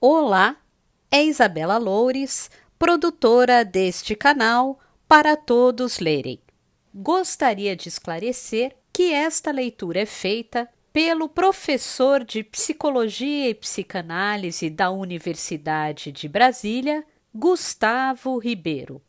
Olá, é Isabela Loures, produtora deste canal para todos lerem. Gostaria de esclarecer que esta leitura é feita pelo professor de Psicologia e Psicanálise da Universidade de Brasília, Gustavo Ribeiro.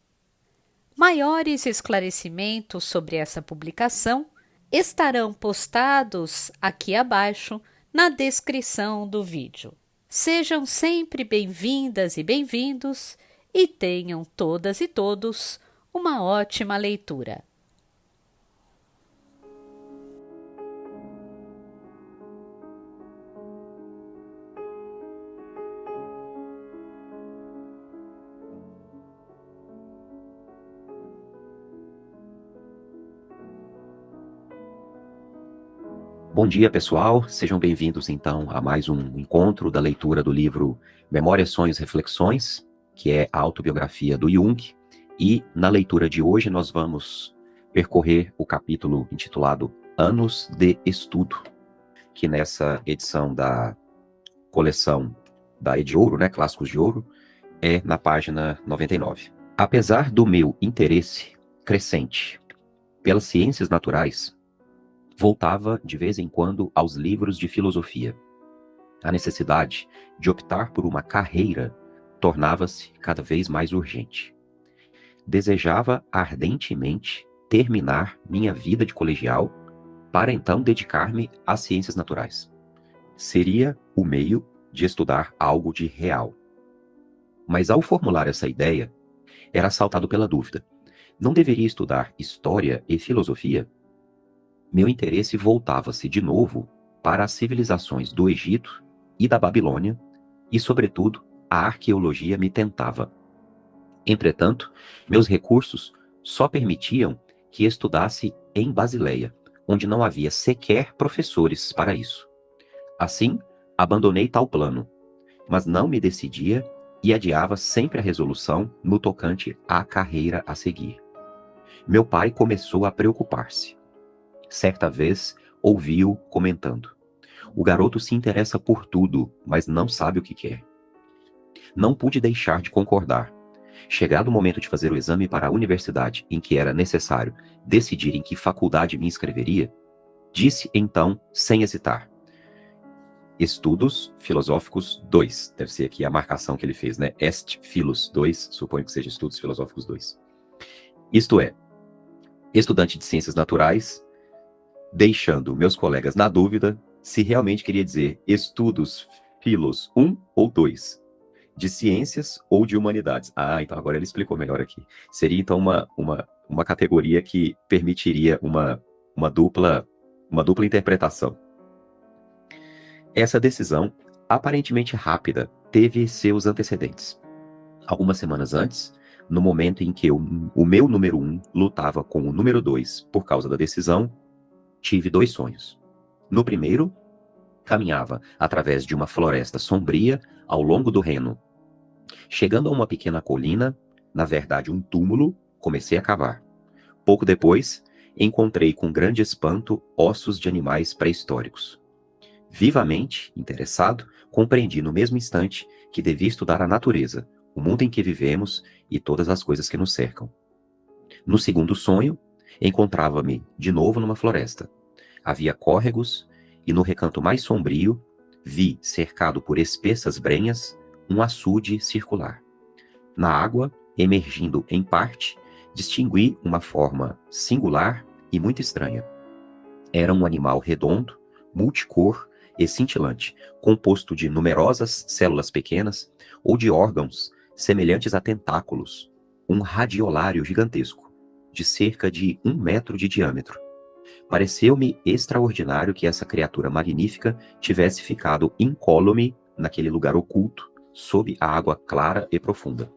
Maiores esclarecimentos sobre essa publicação estarão postados aqui abaixo na descrição do vídeo. Sejam sempre bem-vindas e bem-vindos e tenham todas e todos uma ótima leitura. Bom dia, pessoal. Sejam bem-vindos, então, a mais um encontro da leitura do livro Memórias, Sonhos, Reflexões, que é a autobiografia do Jung. E na leitura de hoje nós vamos percorrer o capítulo intitulado Anos de Estudo, que nessa edição da coleção da Ediouro, Clássicos de Ouro, é na página 99. Apesar do meu interesse crescente pelas ciências naturais, voltava de vez em quando aos livros de filosofia. A necessidade de optar por uma carreira tornava-se cada vez mais urgente. Desejava ardentemente terminar minha vida de colegial para então dedicar-me às ciências naturais. Seria o meio de estudar algo de real. Mas ao formular essa ideia, era assaltado pela dúvida. Não deveria estudar história e filosofia? Meu interesse voltava-se de novo para as civilizações do Egito e da Babilônia, e, sobretudo, a arqueologia me tentava. Entretanto, meus recursos só permitiam que estudasse em Basileia, onde não havia sequer professores para isso. Assim, abandonei tal plano, mas não me decidia e adiava sempre a resolução no tocante à carreira a seguir. Meu pai começou a preocupar-se. Certa vez, ouvi-o comentando: o garoto se interessa por tudo, mas não sabe o que quer. Não pude deixar de concordar. Chegado o momento de fazer o exame para a universidade, em que era necessário decidir em que faculdade me inscreveria, disse então, sem hesitar: Estudos Filosóficos 2. Deve ser aqui a marcação que ele fez, Est Philos 2, suponho que seja Estudos Filosóficos 2. Isto é, estudante de Ciências Naturais, deixando meus colegas na dúvida se realmente queria dizer Estudos Filos 1 ou 2, de Ciências ou de Humanidades. Então agora ele explicou melhor aqui. Seria então uma categoria que permitiria uma dupla interpretação. Essa decisão, aparentemente rápida, teve seus antecedentes. Algumas semanas antes, no momento em que o meu número 1 lutava com o número 2 por causa da decisão, tive 2 sonhos. No primeiro, caminhava através de uma floresta sombria ao longo do Reno. Chegando a uma pequena colina, na verdade um túmulo, comecei a cavar. Pouco depois, encontrei com grande espanto ossos de animais pré-históricos. Vivamente interessado, compreendi no mesmo instante que devia estudar a natureza, o mundo em que vivemos e todas as coisas que nos cercam. No segundo sonho, encontrava-me de novo numa floresta. Havia córregos e no recanto mais sombrio vi, cercado por espessas brenhas, um açude circular. Na água, emergindo em parte, distingui uma forma singular e muito estranha. Era um animal redondo, multicor e cintilante, composto de numerosas células pequenas ou de órgãos semelhantes a tentáculos, um radiolário gigantesco, de cerca de 1 metro de diâmetro. Pareceu-me extraordinário que essa criatura magnífica tivesse ficado incólume naquele lugar oculto, sob a água clara e profunda.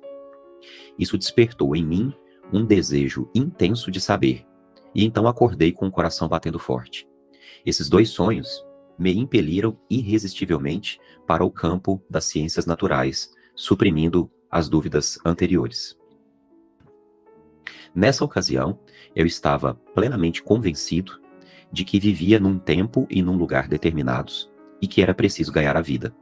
Isso despertou em mim um desejo intenso de saber, e então acordei com o coração batendo forte. Esses 2 sonhos me impeliram irresistivelmente para o campo das ciências naturais, suprimindo as dúvidas anteriores. Nessa ocasião, eu estava plenamente convencido de que vivia num tempo e num lugar determinados e que era preciso ganhar a vida.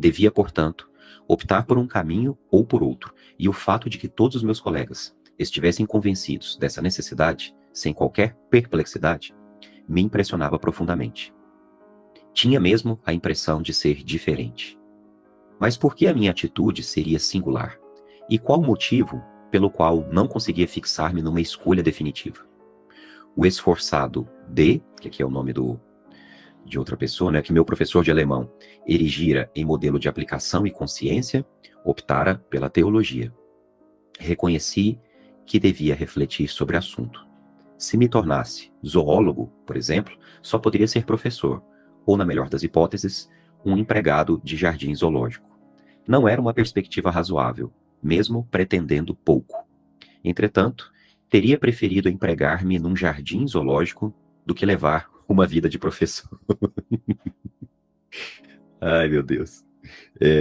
Devia, portanto, optar por um caminho ou por outro, e o fato de que todos os meus colegas estivessem convencidos dessa necessidade, sem qualquer perplexidade, me impressionava profundamente. Tinha mesmo a impressão de ser diferente. Mas por que a minha atitude seria singular? E qual o motivo pelo qual não conseguia fixar-me numa escolha definitiva? O esforçado D, que aqui é o nome de outra pessoa, né, que meu professor de alemão erigira em modelo de aplicação e consciência, optara pela teologia. Reconheci que devia refletir sobre o assunto. Se me tornasse zoólogo, por exemplo, só poderia ser professor, ou, na melhor das hipóteses, um empregado de jardim zoológico. Não era uma perspectiva razoável, mesmo pretendendo pouco. Entretanto, teria preferido empregar-me num jardim zoológico do que levar uma vida de professor. Ai, meu Deus.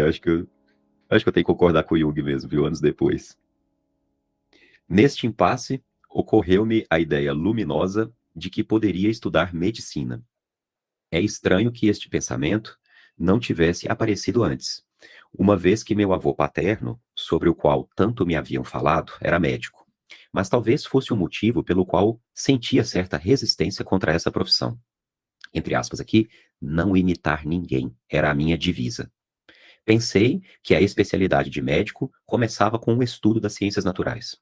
Acho que eu tenho que concordar com o Jung mesmo, viu, anos depois. Neste impasse, ocorreu-me a ideia luminosa de que poderia estudar medicina. É estranho que este pensamento não tivesse aparecido antes, uma vez que meu avô paterno, sobre o qual tanto me haviam falado, era médico. Mas talvez fosse o motivo pelo qual sentia certa resistência contra essa profissão. Entre aspas aqui, não imitar ninguém era a minha divisa. Pensei que a especialidade de médico começava com o estudo das ciências naturais.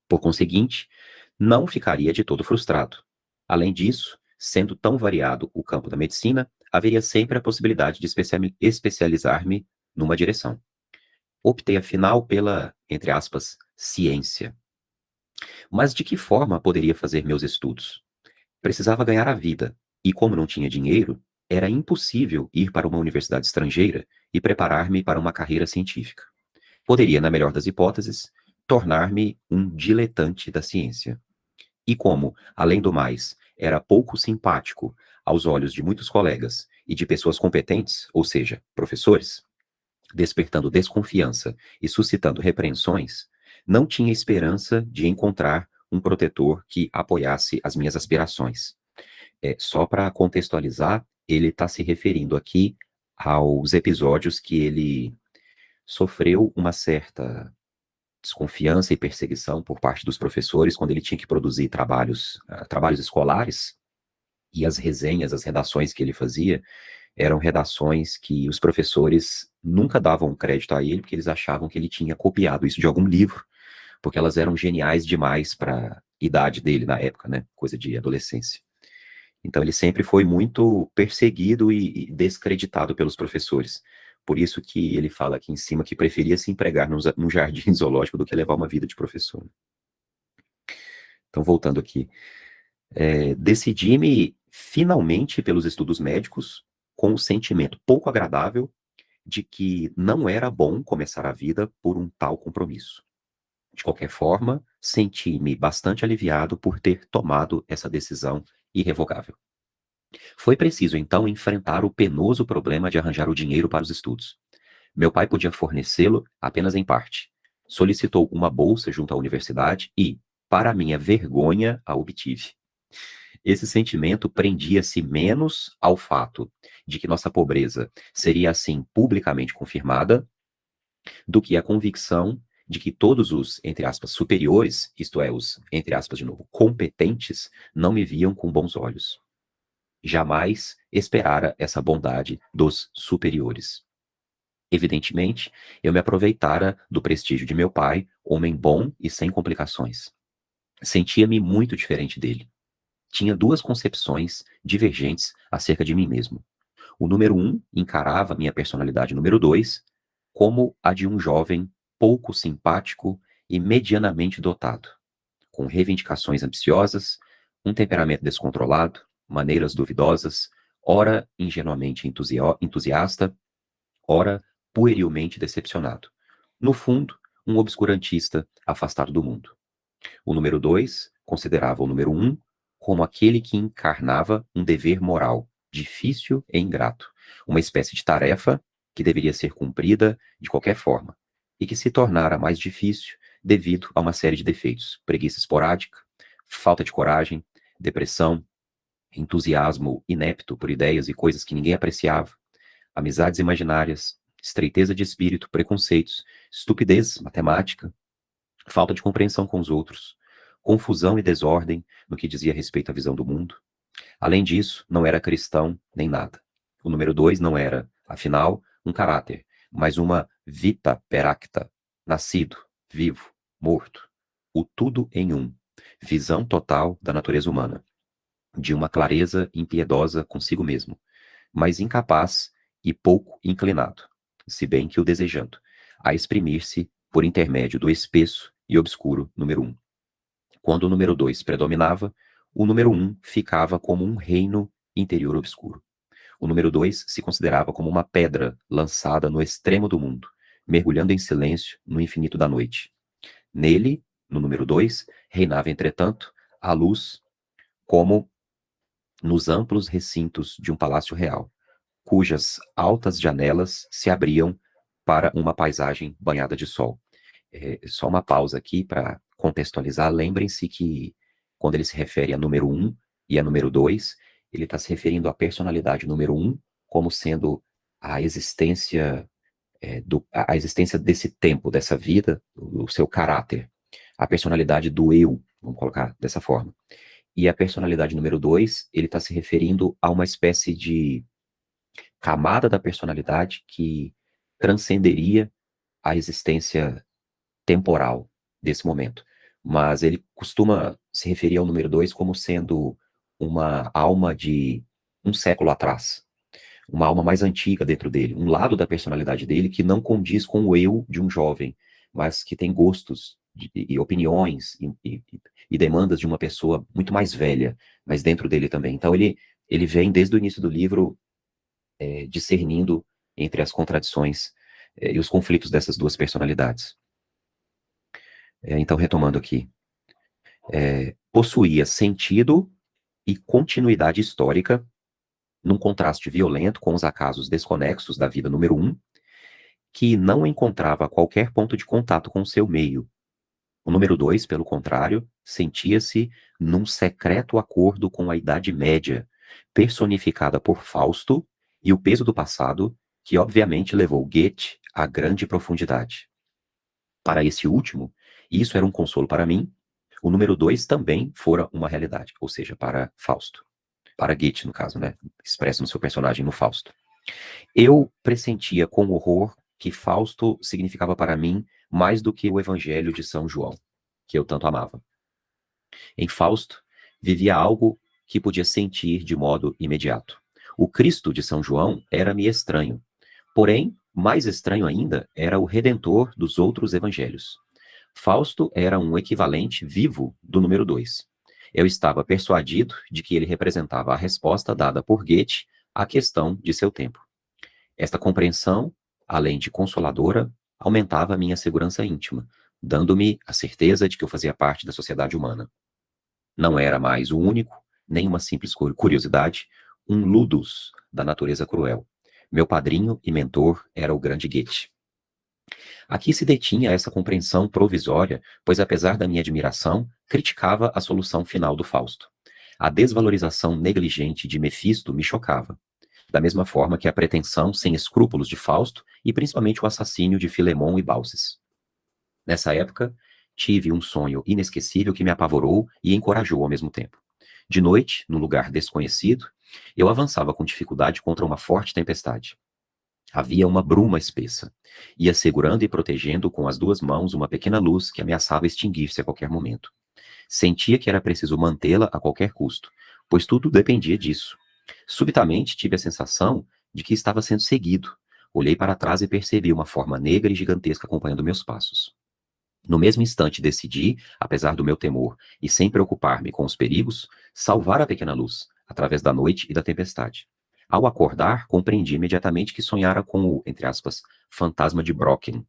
Por conseguinte, não ficaria de todo frustrado. Além disso, sendo tão variado o campo da medicina, haveria sempre a possibilidade de especializar-me numa direção. Optei, afinal, pela, entre aspas, ciência. Mas de que forma poderia fazer meus estudos? Precisava ganhar a vida, e como não tinha dinheiro, era impossível ir para uma universidade estrangeira e preparar-me para uma carreira científica. Poderia, na melhor das hipóteses, tornar-me um diletante da ciência. E como, além do mais, era pouco simpático aos olhos de muitos colegas e de pessoas competentes, ou seja, professores, despertando desconfiança e suscitando repreensões, não tinha esperança de encontrar um protetor que apoiasse as minhas aspirações. Só para contextualizar, ele está se referindo aqui aos episódios que ele sofreu uma certa desconfiança e perseguição por parte dos professores quando ele tinha que produzir trabalhos escolares, e as resenhas, as redações que ele fazia eram redações que os professores nunca davam crédito a ele, porque eles achavam que ele tinha copiado isso de algum livro, porque elas eram geniais demais para a idade dele na época, né? Coisa de adolescência. Então ele sempre foi muito perseguido e descreditado pelos professores. Por isso que ele fala aqui em cima que preferia se empregar num jardim zoológico do que levar uma vida de professor. Então, voltando aqui. Decidi-me finalmente pelos estudos médicos, com o sentimento pouco agradável de que não era bom começar a vida por um tal compromisso. De qualquer forma, senti-me bastante aliviado por ter tomado essa decisão irrevogável. Foi preciso, então, enfrentar o penoso problema de arranjar o dinheiro para os estudos. Meu pai podia fornecê-lo apenas em parte. Solicitou uma bolsa junto à universidade e, para minha vergonha, a obtive. Esse sentimento prendia-se menos ao fato de que nossa pobreza seria assim publicamente confirmada, do que a convicção de que todos os, entre aspas, superiores, isto é, os, entre aspas, de novo, competentes, não me viam com bons olhos. Jamais esperara essa bondade dos superiores. Evidentemente, eu me aproveitara do prestígio de meu pai, homem bom e sem complicações. Sentia-me muito diferente dele. Tinha duas concepções divergentes acerca de mim mesmo. O número 1 encarava minha personalidade número 2 como a de um jovem pouco simpático e medianamente dotado, com reivindicações ambiciosas, um temperamento descontrolado, maneiras duvidosas, ora ingenuamente entusiasta, ora puerilmente decepcionado. No fundo, um obscurantista afastado do mundo. O número 2 considerava o número 1 como aquele que encarnava um dever moral, difícil e ingrato, uma espécie de tarefa que deveria ser cumprida de qualquer forma, e que se tornara mais difícil devido a uma série de defeitos: preguiça esporádica, falta de coragem, depressão, entusiasmo inepto por ideias e coisas que ninguém apreciava, amizades imaginárias, estreiteza de espírito, preconceitos, estupidez matemática, falta de compreensão com os outros, confusão e desordem no que dizia respeito à visão do mundo. Além disso, não era cristão nem nada. O número 2 não era, afinal, um caráter, mas uma vita peracta, nascido, vivo, morto, o tudo em um, visão total da natureza humana, de uma clareza impiedosa consigo mesmo, mas incapaz e pouco inclinado, se bem que o desejando, a exprimir-se por intermédio do espesso e obscuro número 1. Quando o número 2 predominava, o número 1 ficava como um reino interior obscuro. O número 2 se considerava como uma pedra lançada no extremo do mundo, mergulhando em silêncio no infinito da noite. Nele, no número 2, reinava, entretanto, a luz como nos amplos recintos de um palácio real, cujas altas janelas se abriam para uma paisagem banhada de sol. Só uma pausa aqui para contextualizar. Lembrem-se que quando ele se refere a número 1 e a número 2, ele está se referindo à personalidade número 1 como sendo a existência, a existência desse tempo, dessa vida, o seu caráter. A personalidade do eu, vamos colocar dessa forma. E a personalidade número 2, ele está se referindo a uma espécie de camada da personalidade que transcenderia a existência temporal desse momento. Mas ele costuma se referir ao número 2 como sendo uma alma de um século atrás, uma alma mais antiga dentro dele, um lado da personalidade dele que não condiz com o eu de um jovem, mas que tem gostos e opiniões e demandas de uma pessoa muito mais velha, mas dentro dele também. Então ele vem desde o início do livro discernindo entre as contradições e os conflitos dessas duas personalidades. Então, retomando aqui, possuía sentido e continuidade histórica, num contraste violento com os acasos desconexos da vida número 1, que não encontrava qualquer ponto de contato com o seu meio. O número 2, pelo contrário, sentia-se num secreto acordo com a Idade Média, personificada por Fausto e o peso do passado, que obviamente levou Goethe à grande profundidade. Para esse último, isso era um consolo para mim, o número 2 também fora uma realidade, ou seja, para Fausto. Para Goethe, no caso, né? Expresso no seu personagem, no Fausto. Eu pressentia com horror que Fausto significava para mim mais do que o Evangelho de São João, que eu tanto amava. Em Fausto, vivia algo que podia sentir de modo imediato. O Cristo de São João era-me estranho. Porém, mais estranho ainda era o Redentor dos outros evangelhos. Fausto era um equivalente vivo do número 2. Eu estava persuadido de que ele representava a resposta dada por Goethe à questão de seu tempo. Esta compreensão, além de consoladora, aumentava a minha segurança íntima, dando-me a certeza de que eu fazia parte da sociedade humana. Não era mais o único, nem uma simples curiosidade, um ludus da natureza cruel. Meu padrinho e mentor era o grande Goethe. Aqui se detinha essa compreensão provisória, pois apesar da minha admiração, criticava a solução final do Fausto. A desvalorização negligente de Mefisto me chocava, da mesma forma que a pretensão sem escrúpulos de Fausto e principalmente o assassínio de Filemon e Baucis. Nessa época, tive um sonho inesquecível que me apavorou e encorajou ao mesmo tempo. De noite, num lugar desconhecido, eu avançava com dificuldade contra uma forte tempestade. Havia uma bruma espessa. Ia segurando e protegendo com as duas mãos uma pequena luz que ameaçava extinguir-se a qualquer momento. Sentia que era preciso mantê-la a qualquer custo, pois tudo dependia disso. Subitamente tive a sensação de que estava sendo seguido. Olhei para trás e percebi uma forma negra e gigantesca acompanhando meus passos. No mesmo instante decidi, apesar do meu temor e sem preocupar-me com os perigos, salvar a pequena luz, através da noite e da tempestade. Ao acordar, compreendi imediatamente que sonhara com o, entre aspas, fantasma de Brocken,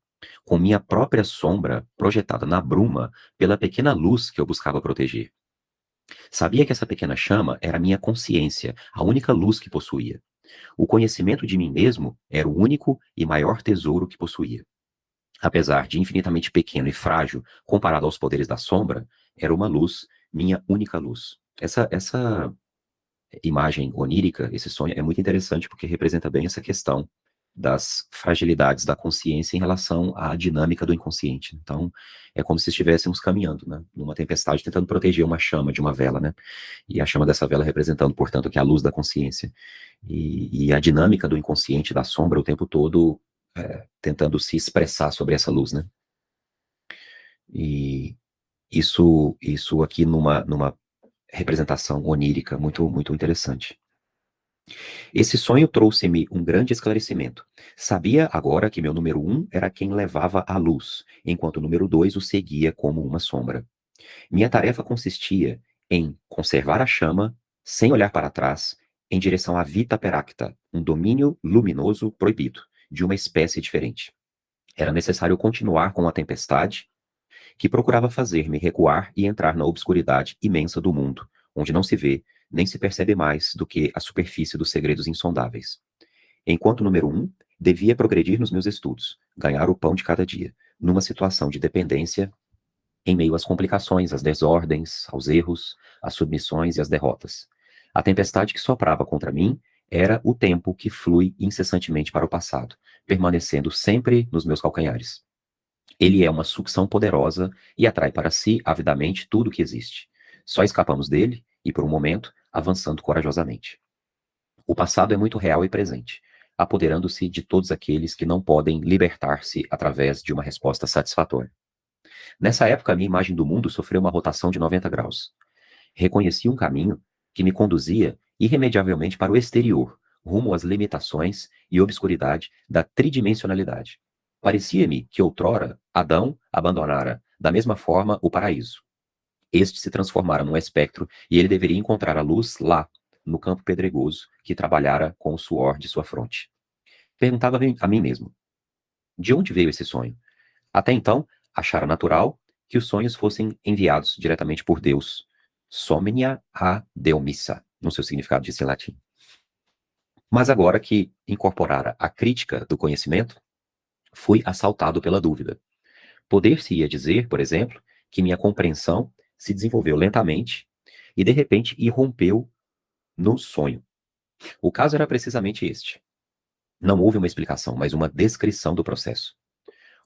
com minha própria sombra projetada na bruma pela pequena luz que eu buscava proteger. Sabia que essa pequena chama era minha consciência, a única luz que possuía. O conhecimento de mim mesmo era o único e maior tesouro que possuía. Apesar de infinitamente pequeno e frágil comparado aos poderes da sombra, era uma luz, minha única luz. Essa imagem onírica, esse sonho, é muito interessante porque representa bem essa questão das fragilidades da consciência em relação à dinâmica do inconsciente. Então, é como se estivéssemos caminhando, né, numa tempestade, tentando proteger uma chama de uma vela, né, e a chama dessa vela representando, portanto, que é a luz da consciência. E a dinâmica do inconsciente, da sombra, o tempo todo tentando se expressar sobre essa luz, né. E isso aqui numa representação onírica muito, muito interessante. Esse sonho trouxe-me um grande esclarecimento. Sabia agora que meu número 1 era quem levava a luz, enquanto o número 2 o seguia como uma sombra. Minha tarefa consistia em conservar a chama, sem olhar para trás, em direção à Vita Peracta, um domínio luminoso proibido, de uma espécie diferente. Era necessário continuar com a tempestade, que procurava fazer-me recuar e entrar na obscuridade imensa do mundo, onde não se vê, nem se percebe mais do que a superfície dos segredos insondáveis. Enquanto número 1, devia progredir nos meus estudos, ganhar o pão de cada dia, numa situação de dependência, em meio às complicações, às desordens, aos erros, às submissões e às derrotas. A tempestade que soprava contra mim era o tempo que flui incessantemente para o passado, permanecendo sempre nos meus calcanhares. Ele é uma sucção poderosa e atrai para si avidamente tudo o que existe. Só escapamos dele e, por um momento, avançando corajosamente. O passado é muito real e presente, apoderando-se de todos aqueles que não podem libertar-se através de uma resposta satisfatória. Nessa época, a minha imagem do mundo sofreu uma rotação de 90 graus. Reconheci um caminho que me conduzia irremediavelmente para o exterior, rumo às limitações e obscuridade da tridimensionalidade. Parecia-me que outrora Adão abandonara, da mesma forma, o paraíso. Este se transformara num espectro e ele deveria encontrar a luz lá, no campo pedregoso que trabalhara com o suor de sua fronte. Perguntava a mim mesmo, de onde veio esse sonho? Até então, achara natural que os sonhos fossem enviados diretamente por Deus. Somnia a Deo missa, no seu significado disso em latim. Mas agora que incorporara a crítica do conhecimento, fui assaltado pela dúvida. Poder-se-ia dizer, por exemplo, que minha compreensão se desenvolveu lentamente e, de repente, irrompeu no sonho. O caso era precisamente este. Não houve uma explicação, mas uma descrição do processo.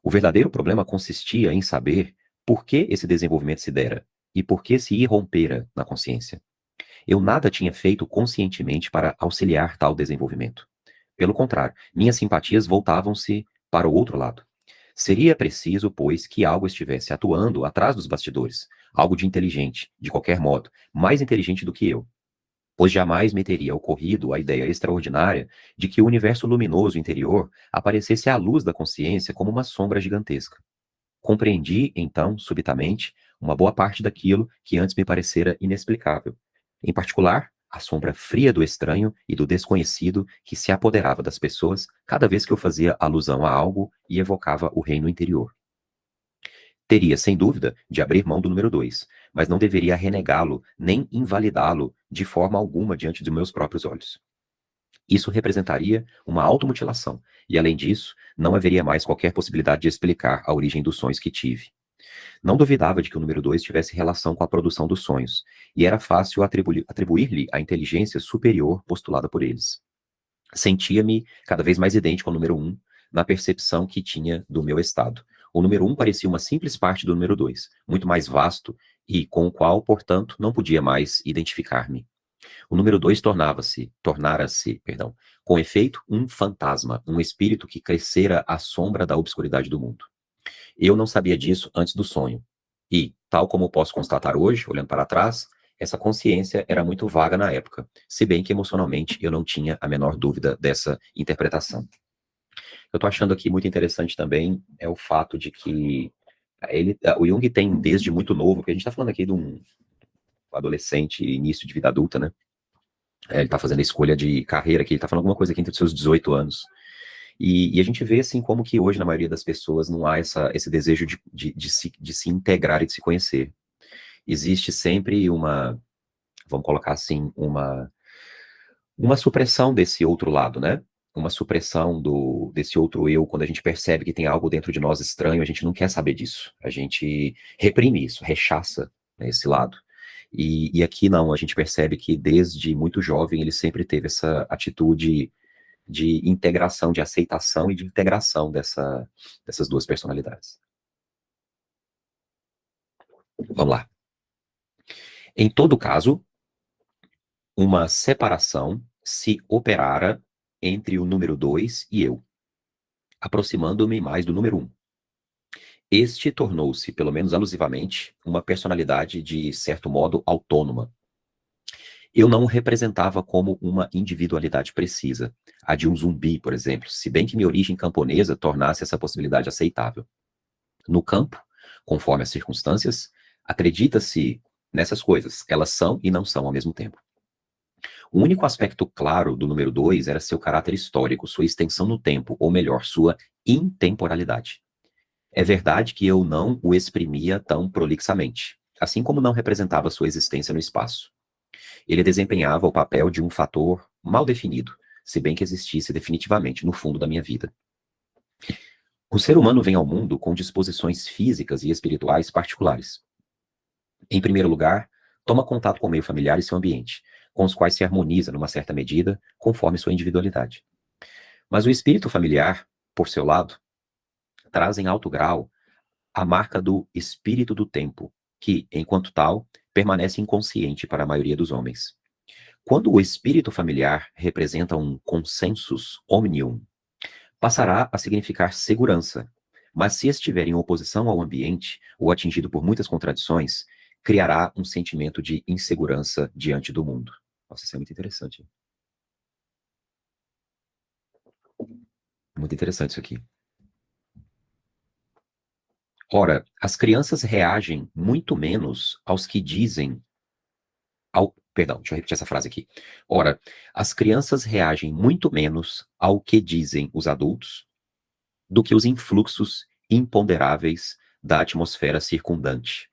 O verdadeiro problema consistia em saber por que esse desenvolvimento se dera e por que se irrompera na consciência. Eu nada tinha feito conscientemente para auxiliar tal desenvolvimento. Pelo contrário, minhas simpatias voltavam-se para o outro lado. Seria preciso, pois, que algo estivesse atuando atrás dos bastidores, algo de inteligente, de qualquer modo, mais inteligente do que eu, pois jamais me teria ocorrido a ideia extraordinária de que o universo luminoso interior aparecesse à luz da consciência como uma sombra gigantesca. Compreendi, então, subitamente, uma boa parte daquilo que antes me parecera inexplicável. Em particular, a sombra fria do estranho e do desconhecido que se apoderava das pessoas cada vez que eu fazia alusão a algo e evocava o reino interior. Teria, sem dúvida, de abrir mão do número 2, mas não deveria renegá-lo nem invalidá-lo de forma alguma diante de meus próprios olhos. Isso representaria uma automutilação, e além disso, não haveria mais qualquer possibilidade de explicar a origem dos sonhos que tive. Não duvidava de que o número 2 tivesse relação com a produção dos sonhos, e era fácil atribuir-lhe a inteligência superior postulada por eles. Sentia-me cada vez mais idêntico ao número 1, na percepção que tinha do meu estado. O número 1 parecia uma simples parte do número 2, muito mais vasto e com o qual, portanto, não podia mais identificar-me. O número 2 tornara-se, com efeito, um fantasma, um espírito que crescera à sombra da obscuridade do mundo. Eu não sabia disso antes do sonho. E, tal como posso constatar hoje, olhando para trás, essa consciência era muito vaga na época, se bem que emocionalmente eu não tinha a menor dúvida dessa interpretação. Eu estou achando aqui muito interessante também é o fato de que o Jung tem desde muito novo, porque a gente está falando aqui de um adolescente, início de vida adulta, né? Ele está fazendo a escolha de carreira aqui, ele está falando alguma coisa aqui entre os seus 18 anos. E a gente vê, assim, como que hoje, na maioria das pessoas, não há esse desejo de se integrar e de se conhecer. Existe sempre vamos colocar assim, uma supressão desse outro lado, né? Uma supressão desse outro eu, quando a gente percebe que tem algo dentro de nós estranho, a gente não quer saber disso. A gente reprime isso, rechaça, né, esse lado. E aqui não, a gente percebe que desde muito jovem ele sempre teve essa atitude de integração, de aceitação e de integração dessas duas personalidades. Vamos lá. Em todo caso, uma separação se operara entre o número 2 e eu, aproximando-me mais do número 1. Este tornou-se, pelo menos alusivamente, uma personalidade de certo modo autônoma. Eu não o representava como uma individualidade precisa, a de um zumbi, por exemplo, se bem que minha origem camponesa tornasse essa possibilidade aceitável. No campo, conforme as circunstâncias, acredita-se nessas coisas, elas são e não são ao mesmo tempo. O único aspecto claro do número 2 era seu caráter histórico, sua extensão no tempo, ou melhor, sua intemporalidade. É verdade que eu não o exprimia tão prolixamente, assim como não representava sua existência no espaço. Ele desempenhava o papel de um fator mal definido, se bem que existisse definitivamente no fundo da minha vida. O ser humano vem ao mundo com disposições físicas e espirituais particulares. Em primeiro lugar, toma contato com o meio familiar e seu ambiente, com os quais se harmoniza numa certa medida, conforme sua individualidade. Mas o espírito familiar, por seu lado, traz em alto grau a marca do espírito do tempo, que, enquanto tal, permanece inconsciente para a maioria dos homens. Quando o espírito familiar representa um consensus omnium, passará a significar segurança, mas se estiver em oposição ao ambiente ou atingido por muitas contradições, criará um sentimento de insegurança diante do mundo. Nossa, isso é muito interessante. Muito interessante isso aqui. Ora, as crianças reagem muito menos aos que dizem Perdão, deixa eu repetir essa frase aqui. Ora, as crianças reagem muito menos ao que dizem os adultos do que os influxos imponderáveis da atmosfera circundante.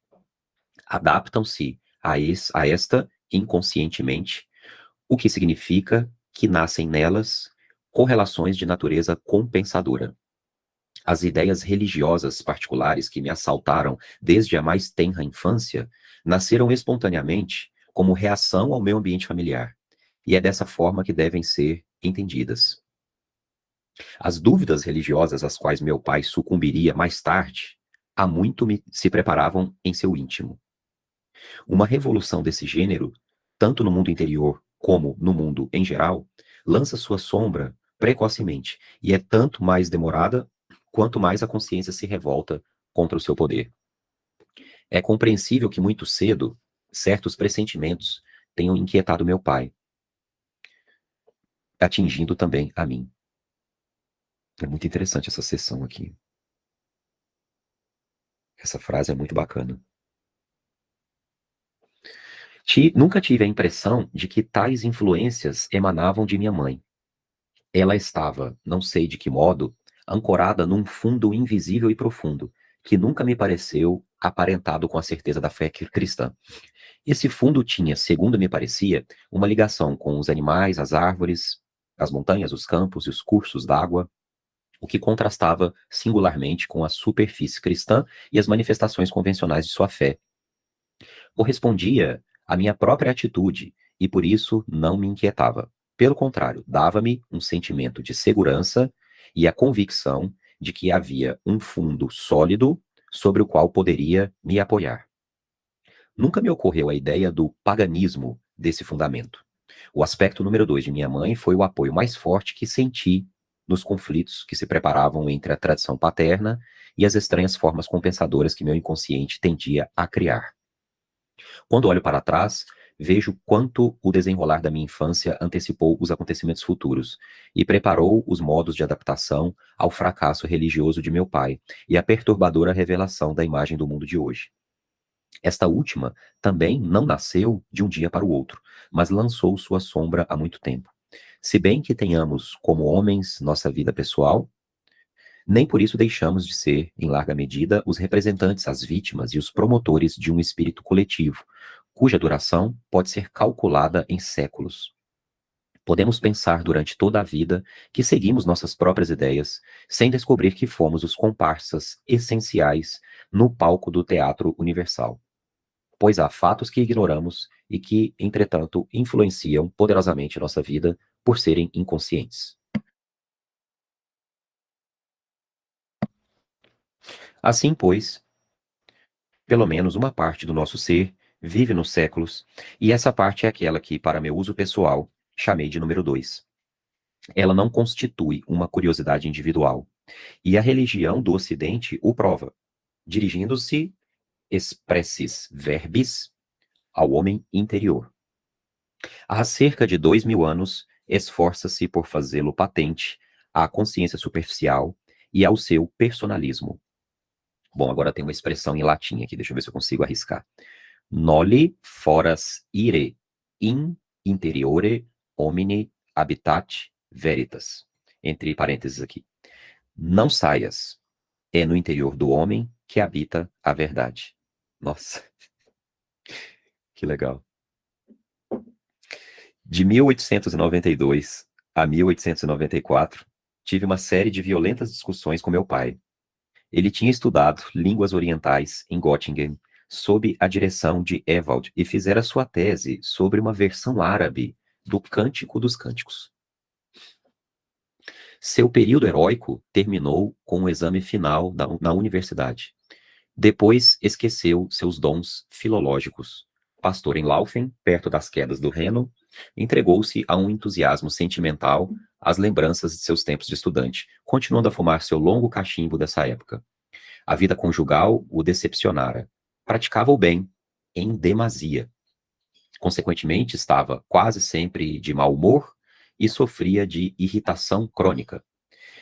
Adaptam-se a esta inconscientemente, o que significa que nascem nelas correlações de natureza compensadora. As ideias religiosas particulares que me assaltaram desde a mais tenra infância nasceram espontaneamente como reação ao meu ambiente familiar, e é dessa forma que devem ser entendidas. As dúvidas religiosas às quais meu pai sucumbiria mais tarde, há muito se preparavam em seu íntimo. Uma revolução desse gênero, tanto no mundo interior como no mundo em geral, lança sua sombra precocemente, e é tanto mais demorada quanto mais a consciência se revolta contra o seu poder. É compreensível que muito cedo certos pressentimentos tenham inquietado meu pai, atingindo também a mim. É muito interessante essa sessão aqui. Essa frase é muito bacana. Nunca tive a impressão de que tais influências emanavam de minha mãe. Ela estava, não sei de que modo, ancorada num fundo invisível e profundo, que nunca me pareceu aparentado com a certeza da fé cristã. Esse fundo tinha, segundo me parecia, uma ligação com os animais, as árvores, as montanhas, os campos e os cursos d'água, o que contrastava singularmente com a superfície cristã e as manifestações convencionais de sua fé. Correspondia à minha própria atitude e por isso não me inquietava. Pelo contrário, dava-me um sentimento de segurança e a convicção de que havia um fundo sólido sobre o qual poderia me apoiar. Nunca me ocorreu a ideia do paganismo desse fundamento. O aspecto número 2 de minha mãe foi o apoio mais forte que senti nos conflitos que se preparavam entre a tradição paterna e as estranhas formas compensadoras que meu inconsciente tendia a criar. Quando olho para trás, vejo quanto o desenrolar da minha infância antecipou os acontecimentos futuros e preparou os modos de adaptação ao fracasso religioso de meu pai e à perturbadora revelação da imagem do mundo de hoje. Esta última também não nasceu de um dia para o outro, mas lançou sua sombra há muito tempo. Se bem que tenhamos, como homens, nossa vida pessoal, nem por isso deixamos de ser, em larga medida, os representantes, as vítimas e os promotores de um espírito coletivo, cuja duração pode ser calculada em séculos. Podemos pensar durante toda a vida que seguimos nossas próprias ideias, sem descobrir que fomos os comparsas essenciais no palco do teatro universal. Pois há fatos que ignoramos e que, entretanto, influenciam poderosamente nossa vida por serem inconscientes. Assim, pois, pelo menos uma parte do nosso ser vive nos séculos, e essa parte é aquela que, para meu uso pessoal, chamei de número 2. Ela não constitui uma curiosidade individual, e a religião do Ocidente o prova, dirigindo-se expressis verbis ao homem interior. Há cerca de 2000 anos, esforça-se por fazê-lo patente à consciência superficial e ao seu personalismo. Bom, agora tem uma expressão em latim aqui, deixa eu ver se eu consigo arriscar. Noli foras ire in interiore homini habitat veritas. Entre parênteses aqui. Não saias, é no interior do homem que habita a verdade. Nossa, que legal. De 1892 a 1894, tive uma série de violentas discussões com meu pai. Ele tinha estudado línguas orientais em Göttingen, sob a direção de Ewald, e fizera sua tese sobre uma versão árabe do Cântico dos Cânticos. Seu período heróico terminou com o exame final na universidade. Depois esqueceu seus dons filológicos. Pastor em Laufen, perto das quedas do Reno, entregou-se a um entusiasmo sentimental às lembranças de seus tempos de estudante, continuando a fumar seu longo cachimbo dessa época. A vida conjugal o decepcionara. Praticava o bem, em demasia. Consequentemente, estava quase sempre de mau humor e sofria de irritação crônica.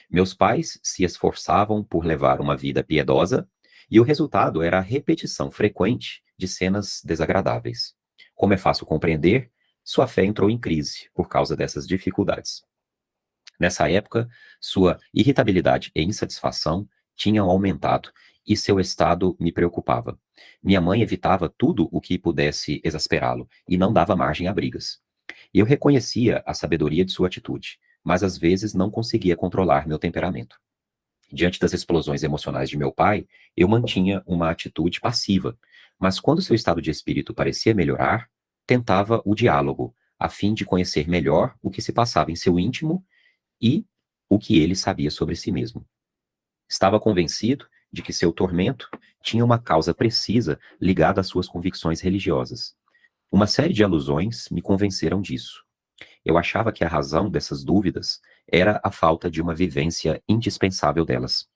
Meus pais se esforçavam por levar uma vida piedosa e o resultado era a repetição frequente de cenas desagradáveis. Como é fácil compreender, sua fé entrou em crise por causa dessas dificuldades. Nessa época, sua irritabilidade e insatisfação tinham aumentado e seu estado me preocupava. Minha mãe evitava tudo o que pudesse exasperá-lo e não dava margem a brigas. Eu reconhecia a sabedoria de sua atitude, mas às vezes não conseguia controlar meu temperamento. Diante das explosões emocionais de meu pai, eu mantinha uma atitude passiva, mas quando seu estado de espírito parecia melhorar, tentava o diálogo, a fim de conhecer melhor o que se passava em seu íntimo e o que ele sabia sobre si mesmo. Estava convencido de que seu tormento tinha uma causa precisa ligada às suas convicções religiosas. Uma série de alusões me convenceram disso. Eu achava que a razão dessas dúvidas era a falta de uma vivência indispensável delas.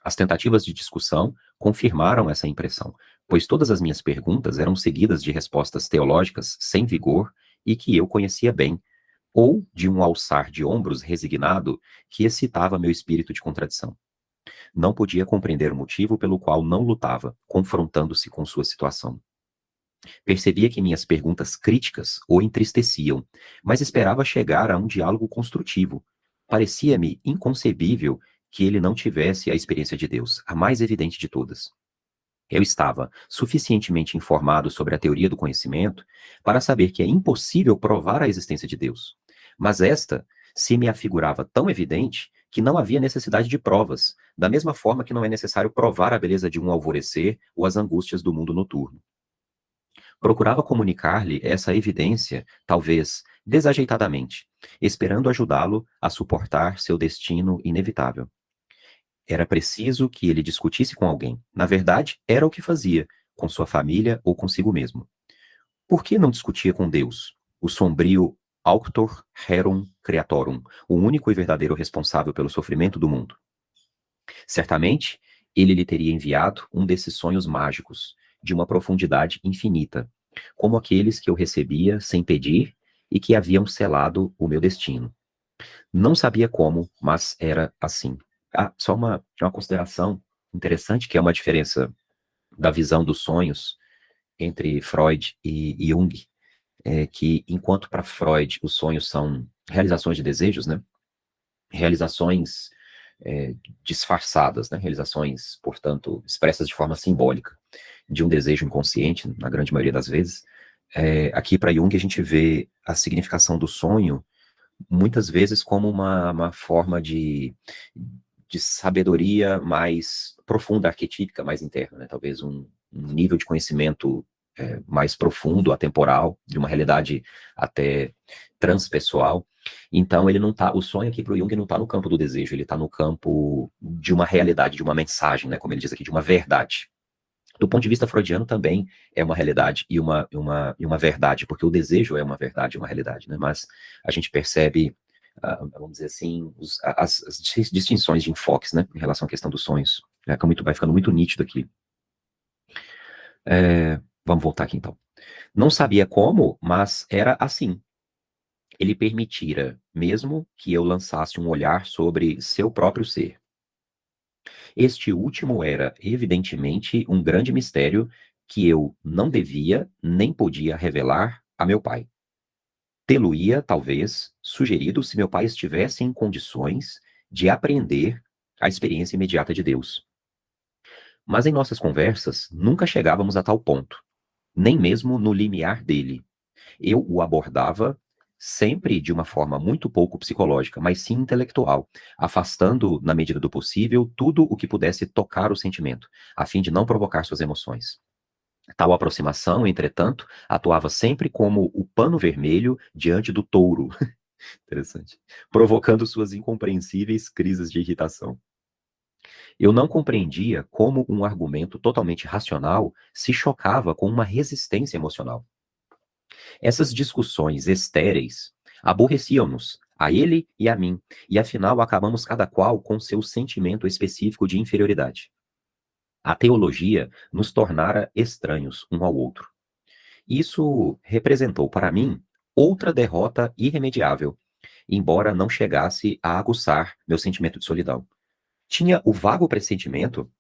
As tentativas de discussão confirmaram essa impressão, pois todas as minhas perguntas eram seguidas de respostas teológicas sem vigor e que eu conhecia bem, ou de um alçar de ombros resignado que excitava meu espírito de contradição. Não podia compreender o motivo pelo qual não lutava, confrontando-se com sua situação. Percebia que minhas perguntas críticas o entristeciam, mas esperava chegar a um diálogo construtivo. Parecia-me inconcebível que ele não tivesse a experiência de Deus, a mais evidente de todas. Eu estava suficientemente informado sobre a teoria do conhecimento para saber que é impossível provar a existência de Deus. Mas esta se me afigurava tão evidente que não havia necessidade de provas, da mesma forma que não é necessário provar a beleza de um alvorecer ou as angústias do mundo noturno. Procurava comunicar-lhe essa evidência, talvez desajeitadamente, esperando ajudá-lo a suportar seu destino inevitável. Era preciso que ele discutisse com alguém. Na verdade, era o que fazia, com sua família ou consigo mesmo. Por que não discutia com Deus, o sombrio Auctor Rerum Creatorum, o único e verdadeiro responsável pelo sofrimento do mundo? Certamente, ele lhe teria enviado um desses sonhos mágicos, de uma profundidade infinita, como aqueles que eu recebia sem pedir e que haviam selado o meu destino. Não sabia como, mas era assim. Só uma consideração interessante, que é uma diferença da visão dos sonhos entre Freud e Jung, é que enquanto para Freud os sonhos são realizações de desejos, né? Realizações disfarçadas, né? Realizações, portanto, expressas de forma simbólica de um desejo inconsciente, na grande maioria das vezes. Aqui para Jung a gente vê a significação do sonho muitas vezes como uma forma de sabedoria mais profunda, arquetípica, mais interna, né? Talvez um nível de conhecimento mais profundo, atemporal, de uma realidade até transpessoal. Então ele não tá, o sonho aqui para o Jung não está no campo do desejo, ele está no campo de uma realidade, de uma mensagem, né, como ele diz aqui, de uma verdade. Do ponto de vista freudiano também é uma realidade e uma verdade, porque o desejo é uma verdade, uma realidade, né? Mas a gente percebe, vamos dizer assim, as distinções de enfoques, né, em relação à questão dos sonhos. Vai ficando muito nítido aqui. Vamos voltar aqui então. Não sabia como, mas era assim. Ele permitira, mesmo que eu lançasse um olhar sobre seu próprio ser. Este último era, evidentemente, um grande mistério que eu não devia nem podia revelar a meu pai. Tê-lo-ia, talvez, sugerido se meu pai estivesse em condições de apreender a experiência imediata de Deus. Mas em nossas conversas, nunca chegávamos a tal ponto, nem mesmo no limiar dele. Eu o abordava sempre de uma forma muito pouco psicológica, mas sim intelectual, afastando, na medida do possível, tudo o que pudesse tocar o sentimento, a fim de não provocar suas emoções. Tal aproximação, entretanto, atuava sempre como o pano vermelho diante do touro. Interessante. Provocando suas incompreensíveis crises de irritação. Eu não compreendia como um argumento totalmente racional se chocava com uma resistência emocional. Essas discussões estéreis aborreciam-nos, a ele e a mim, e afinal acabamos cada qual com seu sentimento específico de inferioridade. A teologia nos tornara estranhos um ao outro. Isso representou para mim outra derrota irremediável, embora não chegasse a aguçar meu sentimento de solidão. Tinha o vago pressentimento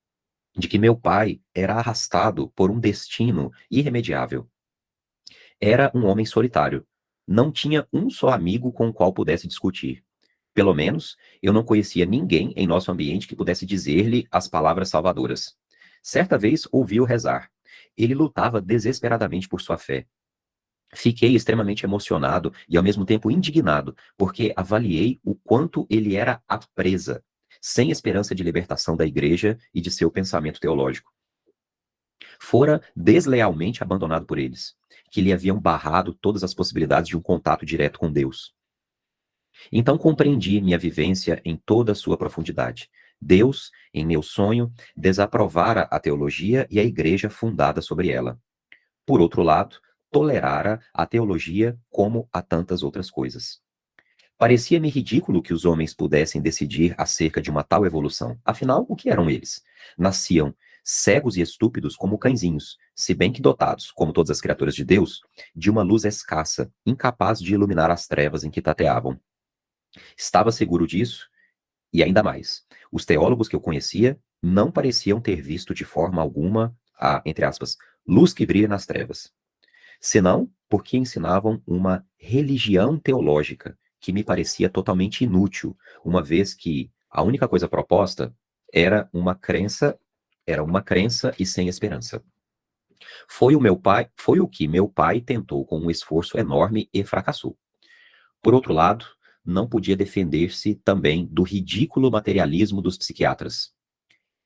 de que meu pai era arrastado por um destino irremediável. Era um homem solitário. Não tinha um só amigo com o qual pudesse discutir. Pelo menos, eu não conhecia ninguém em nosso ambiente que pudesse dizer-lhe as palavras salvadoras. Certa vez ouvi-o rezar. Ele lutava desesperadamente por sua fé. Fiquei extremamente emocionado e ao mesmo tempo indignado, porque avaliei o quanto ele era a presa, sem esperança de libertação da igreja e de seu pensamento teológico. Fora deslealmente abandonado por eles, que lhe haviam barrado todas as possibilidades de um contato direto com Deus. Então compreendi minha vivência em toda a sua profundidade. Deus, em meu sonho, desaprovara a teologia e a igreja fundada sobre ela. Por outro lado, tolerara a teologia como a tantas outras coisas. Parecia-me ridículo que os homens pudessem decidir acerca de uma tal evolução. Afinal, o que eram eles? Nasciam cegos e estúpidos como cãezinhos, se bem que dotados, como todas as criaturas de Deus, de uma luz escassa, incapaz de iluminar as trevas em que tateavam. Estava seguro disso, e ainda mais, os teólogos que eu conhecia não pareciam ter visto de forma alguma a, entre aspas, luz que brilha nas trevas, senão porque ensinavam uma religião teológica que me parecia totalmente inútil, uma vez que a única coisa proposta era uma crença e sem esperança. Foi o que meu pai tentou com um esforço enorme e fracassou. Por outro lado, não podia defender-se também do ridículo materialismo dos psiquiatras.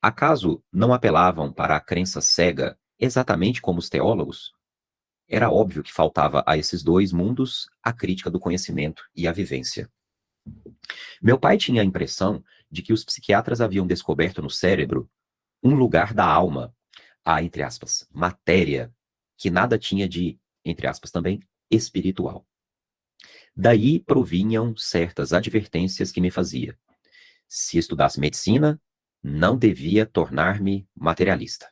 Acaso não apelavam para a crença cega, exatamente como os teólogos? Era óbvio que faltava a esses dois mundos a crítica do conhecimento e a vivência. Meu pai tinha a impressão de que os psiquiatras haviam descoberto no cérebro um lugar da alma, a, entre aspas, matéria, que nada tinha de, entre aspas, também espiritual. Daí provinham certas advertências que me fazia. Se estudasse medicina, não devia tornar-me materialista.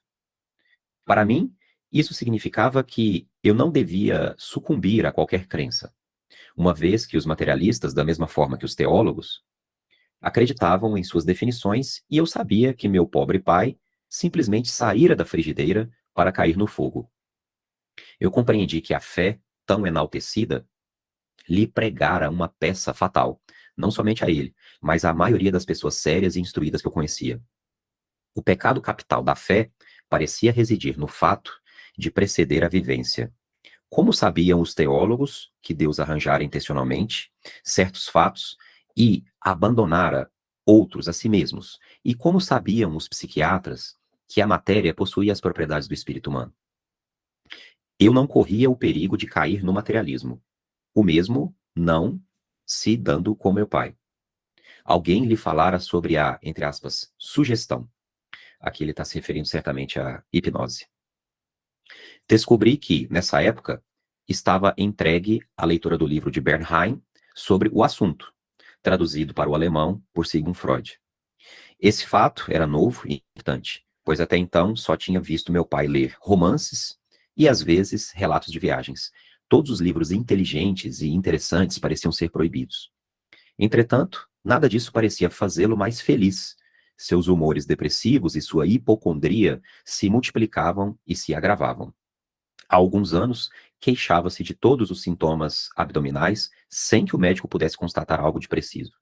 Para mim, isso significava que eu não devia sucumbir a qualquer crença, uma vez que os materialistas, da mesma forma que os teólogos, acreditavam em suas definições e eu sabia que meu pobre pai simplesmente saíra da frigideira para cair no fogo. Eu compreendi que a fé, tão enaltecida, lhe pregara uma peça fatal, não somente a ele, mas à maioria das pessoas sérias e instruídas que eu conhecia. O pecado capital da fé parecia residir no fato de preceder a vivência. Como sabiam os teólogos que Deus arranjara intencionalmente certos fatos e abandonara outros a si mesmos? E como sabiam os psiquiatras que a matéria possuía as propriedades do espírito humano? Eu não corria o perigo de cair no materialismo. O mesmo não se dando com meu pai. Alguém lhe falara sobre a, entre aspas, sugestão. Aqui ele está se referindo certamente à hipnose. Descobri que, nessa época, estava entregue a leitura do livro de Bernheim sobre o assunto, traduzido para o alemão por Sigmund Freud. Esse fato era novo e importante, pois até então só tinha visto meu pai ler romances e, às vezes, relatos de viagens. Todos os livros inteligentes e interessantes pareciam ser proibidos. Entretanto, nada disso parecia fazê-lo mais feliz. Seus humores depressivos e sua hipocondria se multiplicavam e se agravavam. Há alguns anos, queixava-se de todos os sintomas abdominais sem que o médico pudesse constatar algo de preciso.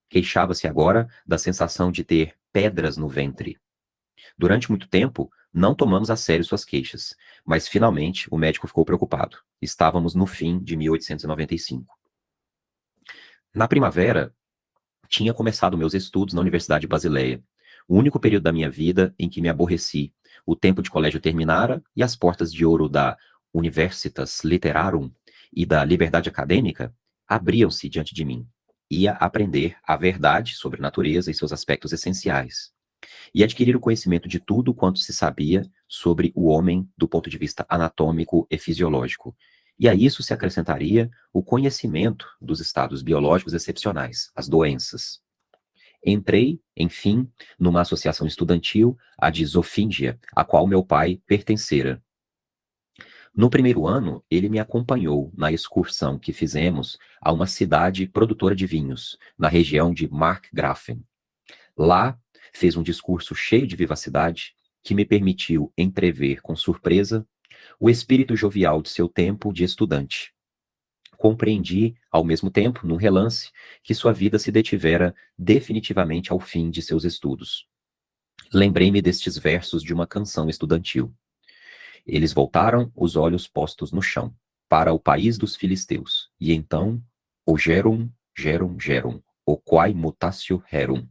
Queixava-se agora da sensação de ter pedras no ventre. Durante muito tempo, não tomamos a sério suas queixas, mas finalmente o médico ficou preocupado. Estávamos no fim de 1895. Na primavera, tinha começado meus estudos na Universidade de Basileia, o único período da minha vida em que me aborreci. O tempo de colégio terminara e as portas de ouro da Universitas Literarum e da liberdade acadêmica abriam-se diante de mim. Ia aprender a verdade sobre a natureza e seus aspectos essenciais, e adquirir o conhecimento de tudo quanto se sabia sobre o homem do ponto de vista anatômico e fisiológico. E a isso se acrescentaria o conhecimento dos estados biológicos excepcionais, as doenças. Entrei, enfim, numa associação estudantil, a de Zofingia, a qual meu pai pertencera. No primeiro ano, ele me acompanhou na excursão que fizemos a uma cidade produtora de vinhos, na região de Markgrafen. Lá, fez um discurso cheio de vivacidade que me permitiu entrever com surpresa o espírito jovial de seu tempo de estudante. Compreendi, ao mesmo tempo, num relance, que sua vida se detivera definitivamente ao fim de seus estudos. Lembrei-me destes versos de uma canção estudantil. Eles voltaram, os olhos postos no chão, para o país dos filisteus, e então, o gerum, gerum, gerum, o quae mutatio rerum.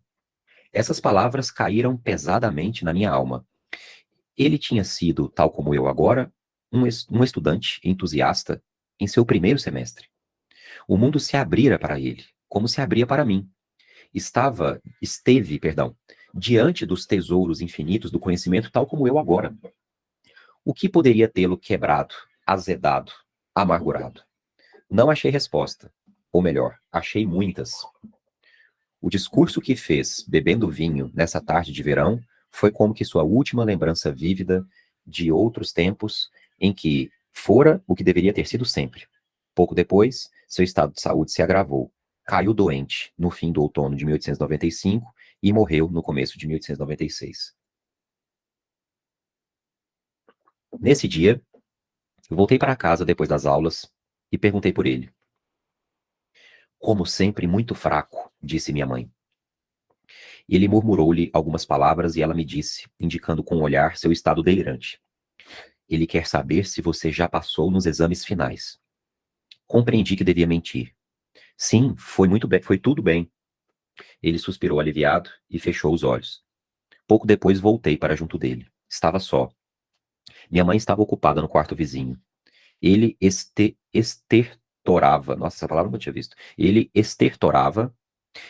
Essas palavras caíram pesadamente na minha alma. Ele tinha sido, tal como eu agora, um estudante entusiasta em seu primeiro semestre. O mundo se abrira para ele, como se abria para mim. Esteve, diante dos tesouros infinitos do conhecimento, tal como eu agora. O que poderia tê-lo quebrado, azedado, amargurado? Não achei resposta. Ou melhor, achei muitas. O discurso que fez, bebendo vinho, nessa tarde de verão, foi como que sua última lembrança vívida de outros tempos em que fora o que deveria ter sido sempre. Pouco depois, seu estado de saúde se agravou. Caiu doente no fim do outono de 1895 e morreu no começo de 1896. Nesse dia, eu voltei para casa depois das aulas e perguntei por ele. Como sempre, muito fraco, disse minha mãe. Ele murmurou-lhe algumas palavras e ela me disse, indicando com o olhar seu estado delirante. Ele quer saber se você já passou nos exames finais. Compreendi que devia mentir. Sim, foi muito bem, foi tudo bem. Ele suspirou aliviado e fechou os olhos. Pouco depois voltei para junto dele. Estava só. Minha mãe estava ocupada no quarto vizinho. Ele estertorava. Nossa, essa palavra eu não tinha visto. Ele estertorava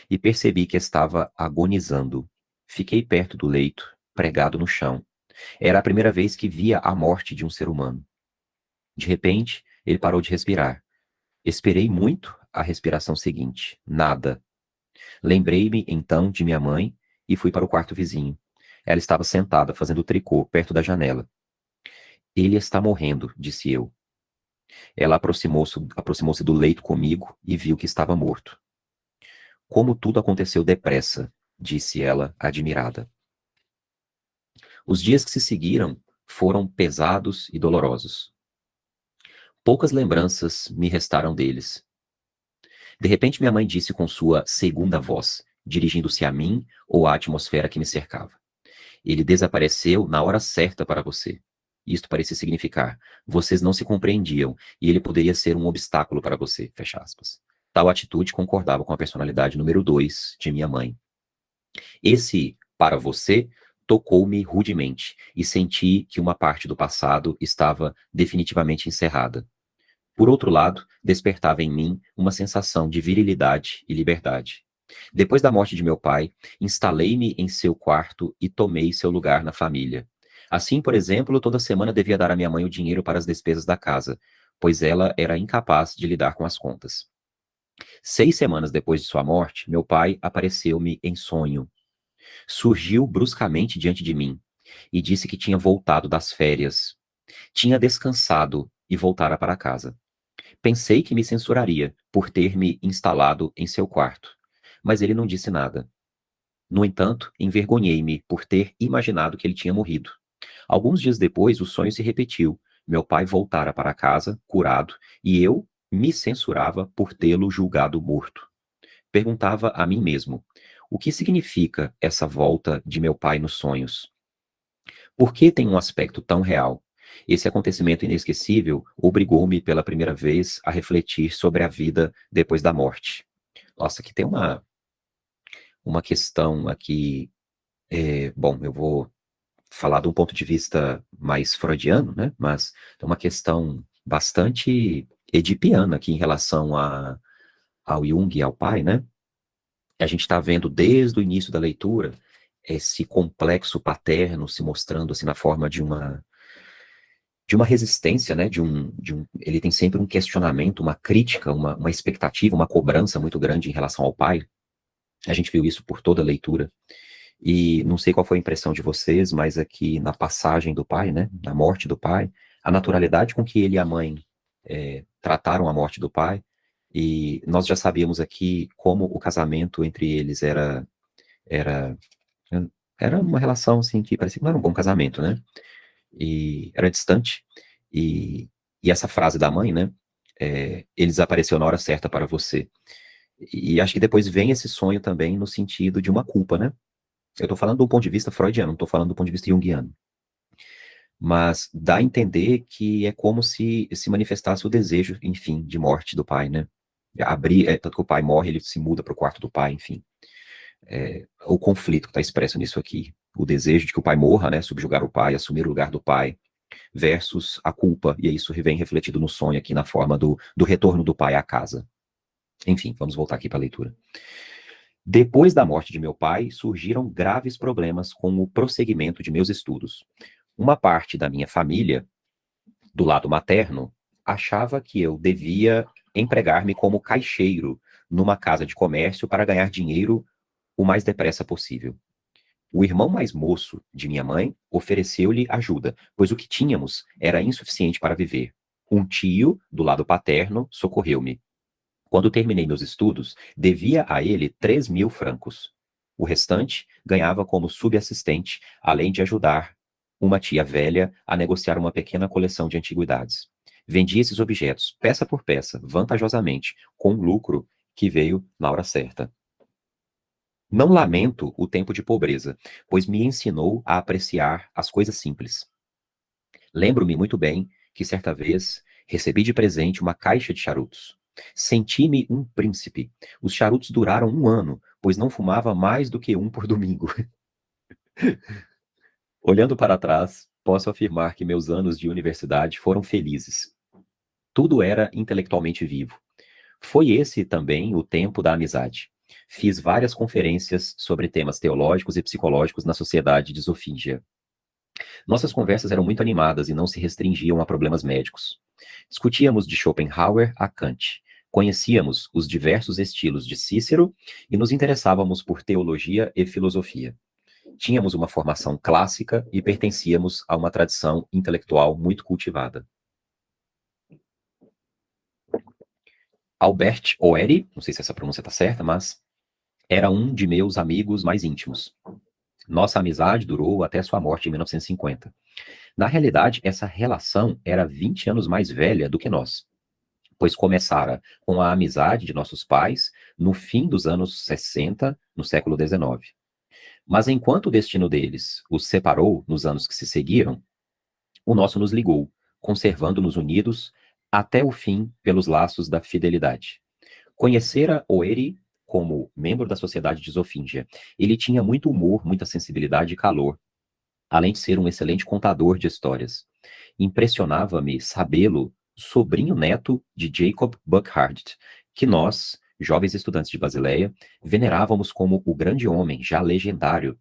e percebi que estava agonizando. Fiquei perto do leito, pregado no chão. Era a primeira vez que via a morte de um ser humano. De repente, ele parou de respirar. Esperei muito a respiração seguinte. Nada. Lembrei-me, então, de minha mãe e fui para o quarto vizinho. Ela estava sentada, fazendo tricô, perto da janela. Ele está morrendo, disse eu. Ela aproximou-se do leito comigo e viu que estava morto. Como tudo aconteceu depressa, disse ela, admirada. Os dias que se seguiram foram pesados e dolorosos. Poucas lembranças me restaram deles. De repente, minha mãe disse com sua segunda voz, dirigindo-se a mim ou à atmosfera que me cercava. Ele desapareceu na hora certa para você. Isto parecia significar, vocês não se compreendiam e ele poderia ser um obstáculo para você, fecha aspas. Tal atitude concordava com a personalidade número 2 de minha mãe. Esse, para você, tocou-me rudemente e senti que uma parte do passado estava definitivamente encerrada. Por outro lado, despertava em mim uma sensação de virilidade e liberdade. Depois da morte de meu pai, instalei-me em seu quarto e tomei seu lugar na família. Assim, por exemplo, toda semana devia dar à minha mãe o dinheiro para as despesas da casa, pois ela era incapaz de lidar com as contas. 6 semanas depois de sua morte, meu pai apareceu-me em sonho. Surgiu bruscamente diante de mim e disse que tinha voltado das férias. Tinha descansado e voltara para casa. Pensei que me censuraria por ter me instalado em seu quarto, mas ele não disse nada. No entanto, envergonhei-me por ter imaginado que ele tinha morrido. Alguns dias depois, o sonho se repetiu. Meu pai voltara para casa, curado, e eu me censurava por tê-lo julgado morto. Perguntava a mim mesmo: o que significa essa volta de meu pai nos sonhos? Por que tem um aspecto tão real? Esse acontecimento inesquecível obrigou-me pela primeira vez a refletir sobre a vida depois da morte. Nossa, aqui tem uma questão aqui. Bom, eu vou falar de um ponto de vista mais freudiano, né? Mas é uma questão bastante edipiana aqui em relação ao Jung e ao pai, né? A gente está vendo desde o início da leitura esse complexo paterno se mostrando assim na forma de uma resistência, né? Ele tem sempre um questionamento, uma crítica, uma expectativa, uma cobrança muito grande em relação ao pai. A gente viu isso por toda a leitura. E não sei qual foi a impressão de vocês, mas aqui na passagem do pai, né? Na morte do pai, a naturalidade com que ele e a mãe trataram a morte do pai, e nós já sabíamos aqui como o casamento entre eles era, era uma relação assim que parecia que não era um bom casamento, né? E era distante. E, e essa frase da mãe, né? Ele desapareceu na hora certa para você. E acho que depois vem esse sonho também no sentido de uma culpa, né? Eu tô falando do ponto de vista freudiano, não tô falando do ponto de vista junguiano. Mas dá a entender que é como se manifestasse o desejo, enfim, de morte do pai, né? Tanto que o pai morre, ele se muda para o quarto do pai, enfim. O conflito que está expresso nisso aqui. O desejo de que o pai morra, né? Subjugar o pai, assumir o lugar do pai, versus a culpa. E isso vem refletido no sonho aqui na forma do retorno do pai à casa. Enfim, vamos voltar aqui para a leitura. Depois da morte de meu pai, surgiram graves problemas com o prosseguimento de meus estudos. Uma parte da minha família, do lado materno, achava que eu devia empregar-me como caixeiro numa casa de comércio para ganhar dinheiro o mais depressa possível. O irmão mais moço de minha mãe ofereceu-lhe ajuda, pois o que tínhamos era insuficiente para viver. Um tio, do lado paterno, socorreu-me. Quando terminei meus estudos, devia a ele 3.000 francos. O restante ganhava como subassistente, além de ajudar uma tia velha a negociar uma pequena coleção de antiguidades. Vendi esses objetos, peça por peça, vantajosamente, com um lucro que veio na hora certa. Não lamento o tempo de pobreza, pois me ensinou a apreciar as coisas simples. Lembro-me muito bem que certa vez recebi de presente uma caixa de charutos. Senti-me um príncipe. Os charutos duraram 1 ano, pois não fumava mais do que um por domingo. Olhando para trás, posso afirmar que meus anos de universidade foram felizes. Tudo era intelectualmente vivo. Foi esse também o tempo da amizade. Fiz várias conferências sobre temas teológicos e psicológicos na sociedade de Zofíngia. Nossas conversas eram muito animadas e não se restringiam a problemas médicos. Discutíamos de Schopenhauer a Kant. Conhecíamos os diversos estilos de Cícero e nos interessávamos por teologia e filosofia. Tínhamos uma formação clássica e pertencíamos a uma tradição intelectual muito cultivada. Albert Oeri, não sei se essa pronúncia está certa, mas era um de meus amigos mais íntimos. Nossa amizade durou até sua morte em 1950. Na realidade, essa relação era 20 anos mais velha do que nós, pois começara com a amizade de nossos pais no fim dos anos 60, no século XIX. Mas enquanto o destino deles os separou nos anos que se seguiram, o nosso nos ligou, conservando-nos unidos até o fim pelos laços da fidelidade. Conhecera Oeri como membro da sociedade de Zofíngia. Ele tinha muito humor, muita sensibilidade e calor. além de ser um excelente contador de histórias. Impressionava-me sabê-lo sobrinho neto de Jacob Burckhardt, que nós, jovens estudantes de Basileia, venerávamos como o grande homem, já legendário,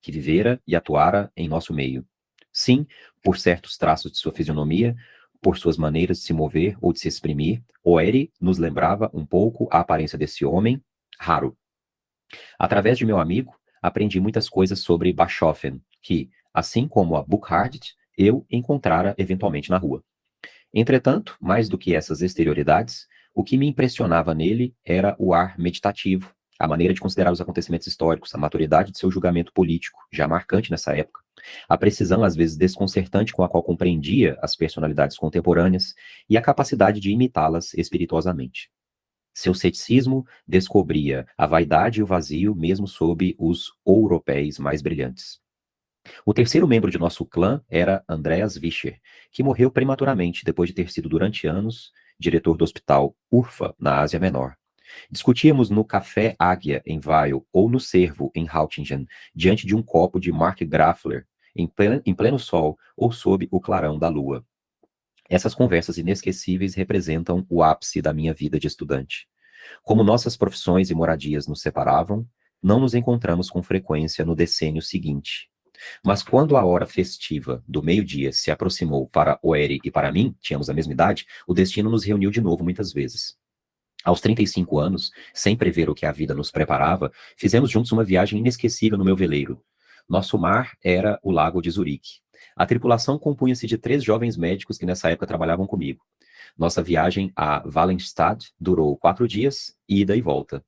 que vivera e atuara em nosso meio. Sim, por certos traços de sua fisionomia, por suas maneiras de se mover ou de se exprimir, Oeri nos lembrava um pouco a aparência desse homem raro. Através de meu amigo, aprendi muitas coisas sobre Bachofen, que, assim como a Burckhardt, eu encontrara eventualmente na rua. Entretanto, mais do que essas exterioridades, o que me impressionava nele era o ar meditativo, a maneira de considerar os acontecimentos históricos, a maturidade de seu julgamento político, já marcante nessa época, a precisão, às vezes desconcertante, com a qual compreendia as personalidades contemporâneas e a capacidade de imitá-las espirituosamente. Seu ceticismo descobria a vaidade e o vazio mesmo sob os ouropéis mais brilhantes. O terceiro membro de nosso clã era Andreas Vischer, que morreu prematuramente depois de ter sido durante anos diretor do hospital Urfa, na Ásia Menor. Discutíamos no Café Águia, em Weil, ou no Cervo, em Hautingen, diante de um copo de Mark Graffler, em pleno sol ou sob o clarão da lua. Essas conversas inesquecíveis representam o ápice da minha vida de estudante. Como nossas profissões e moradias nos separavam, não nos encontramos com frequência no decênio seguinte. Mas quando a hora festiva do meio-dia se aproximou para Oeri e para mim, tínhamos a mesma idade, o destino nos reuniu de novo muitas vezes. Aos 35 anos, sem prever o que a vida nos preparava, fizemos juntos uma viagem inesquecível no meu veleiro. Nosso mar era o Lago de Zurique. A tripulação compunha-se de 3 jovens médicos que nessa época trabalhavam comigo. Nossa viagem a Wallenstad durou 4 dias, ida e volta.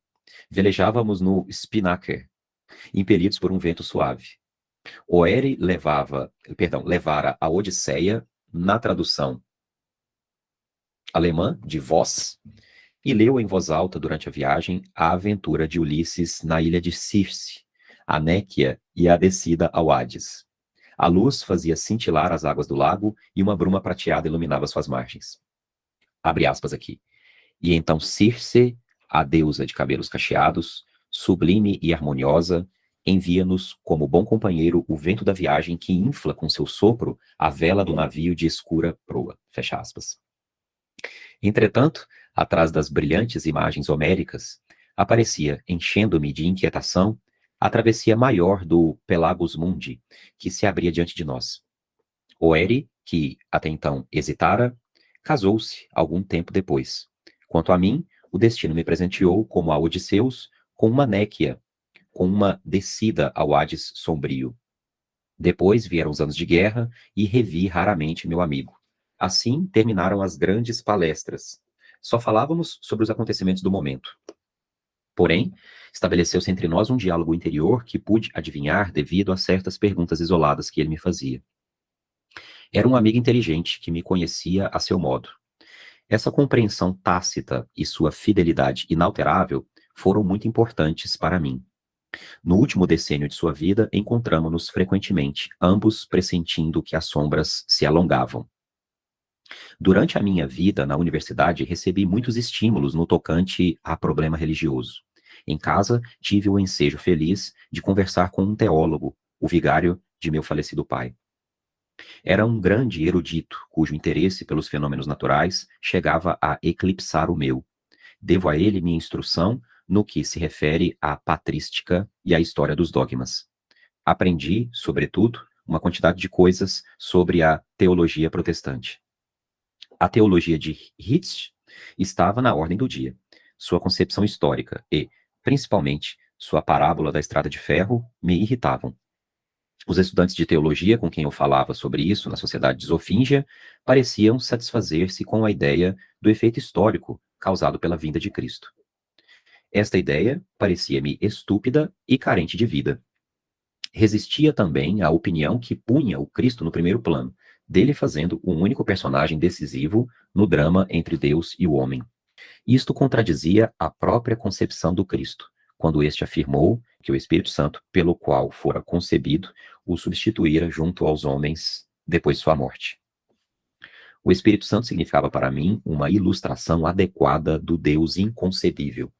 Velejávamos no Spinnaker, impelidos por um vento suave. Oeri levara a Odisseia, na tradução alemã de Voss, e leu em voz alta durante a viagem a aventura de Ulisses na ilha de Circe, a Néquia e a descida ao Hades. A luz fazia cintilar as águas do lago e uma bruma prateada iluminava suas margens. Abre aspas aqui. E então Circe, a deusa de cabelos cacheados, sublime e harmoniosa, envia-nos como bom companheiro o vento da viagem que infla com seu sopro a vela do navio de escura proa. Fecha aspas. Entretanto, atrás das brilhantes imagens homéricas, aparecia, enchendo-me de inquietação, a travessia maior do Pelagus Mundi, que se abria diante de nós. Oeri, que até então hesitara, casou-se algum tempo depois. Quanto a mim, o destino me presenteou, como a Odisseus, com uma Néquia, com uma descida ao Hades sombrio. Depois vieram os anos de guerra e revi raramente meu amigo. Assim terminaram as grandes palestras. Só falávamos sobre os acontecimentos do momento. Porém, estabeleceu-se entre nós um diálogo interior que pude adivinhar devido a certas perguntas isoladas que ele me fazia. Era um amigo inteligente que me conhecia a seu modo. Essa compreensão tácita e sua fidelidade inalterável foram muito importantes para mim. No último decênio de sua vida, encontramo-nos frequentemente, ambos pressentindo que as sombras se alongavam. Durante a minha vida na universidade, recebi muitos estímulos no tocante a problema religioso. Em casa, tive o ensejo feliz de conversar com um teólogo, o vigário de meu falecido pai. Era um grande erudito, cujo interesse pelos fenômenos naturais chegava a eclipsar o meu. Devo a ele minha instrução no que se refere à patrística e à história dos dogmas. Aprendi, sobretudo, uma quantidade de coisas sobre a teologia protestante. A teologia de Hitz estava na ordem do dia. Sua concepção histórica e, principalmente, sua parábola da estrada de ferro me irritavam. Os estudantes de teologia com quem eu falava sobre isso na sociedade de Zofíngia pareciam satisfazer-se com a ideia do efeito histórico causado pela vinda de Cristo. Esta ideia parecia-me estúpida e carente de vida. Resistia também à opinião que punha o Cristo no primeiro plano, dele fazendo um único personagem decisivo no drama entre Deus e o homem. Isto contradizia a própria concepção do Cristo, quando este afirmou que o Espírito Santo, pelo qual fora concebido, o substituíra junto aos homens depois de sua morte. O Espírito Santo significava para mim uma ilustração adequada do Deus inconcebível.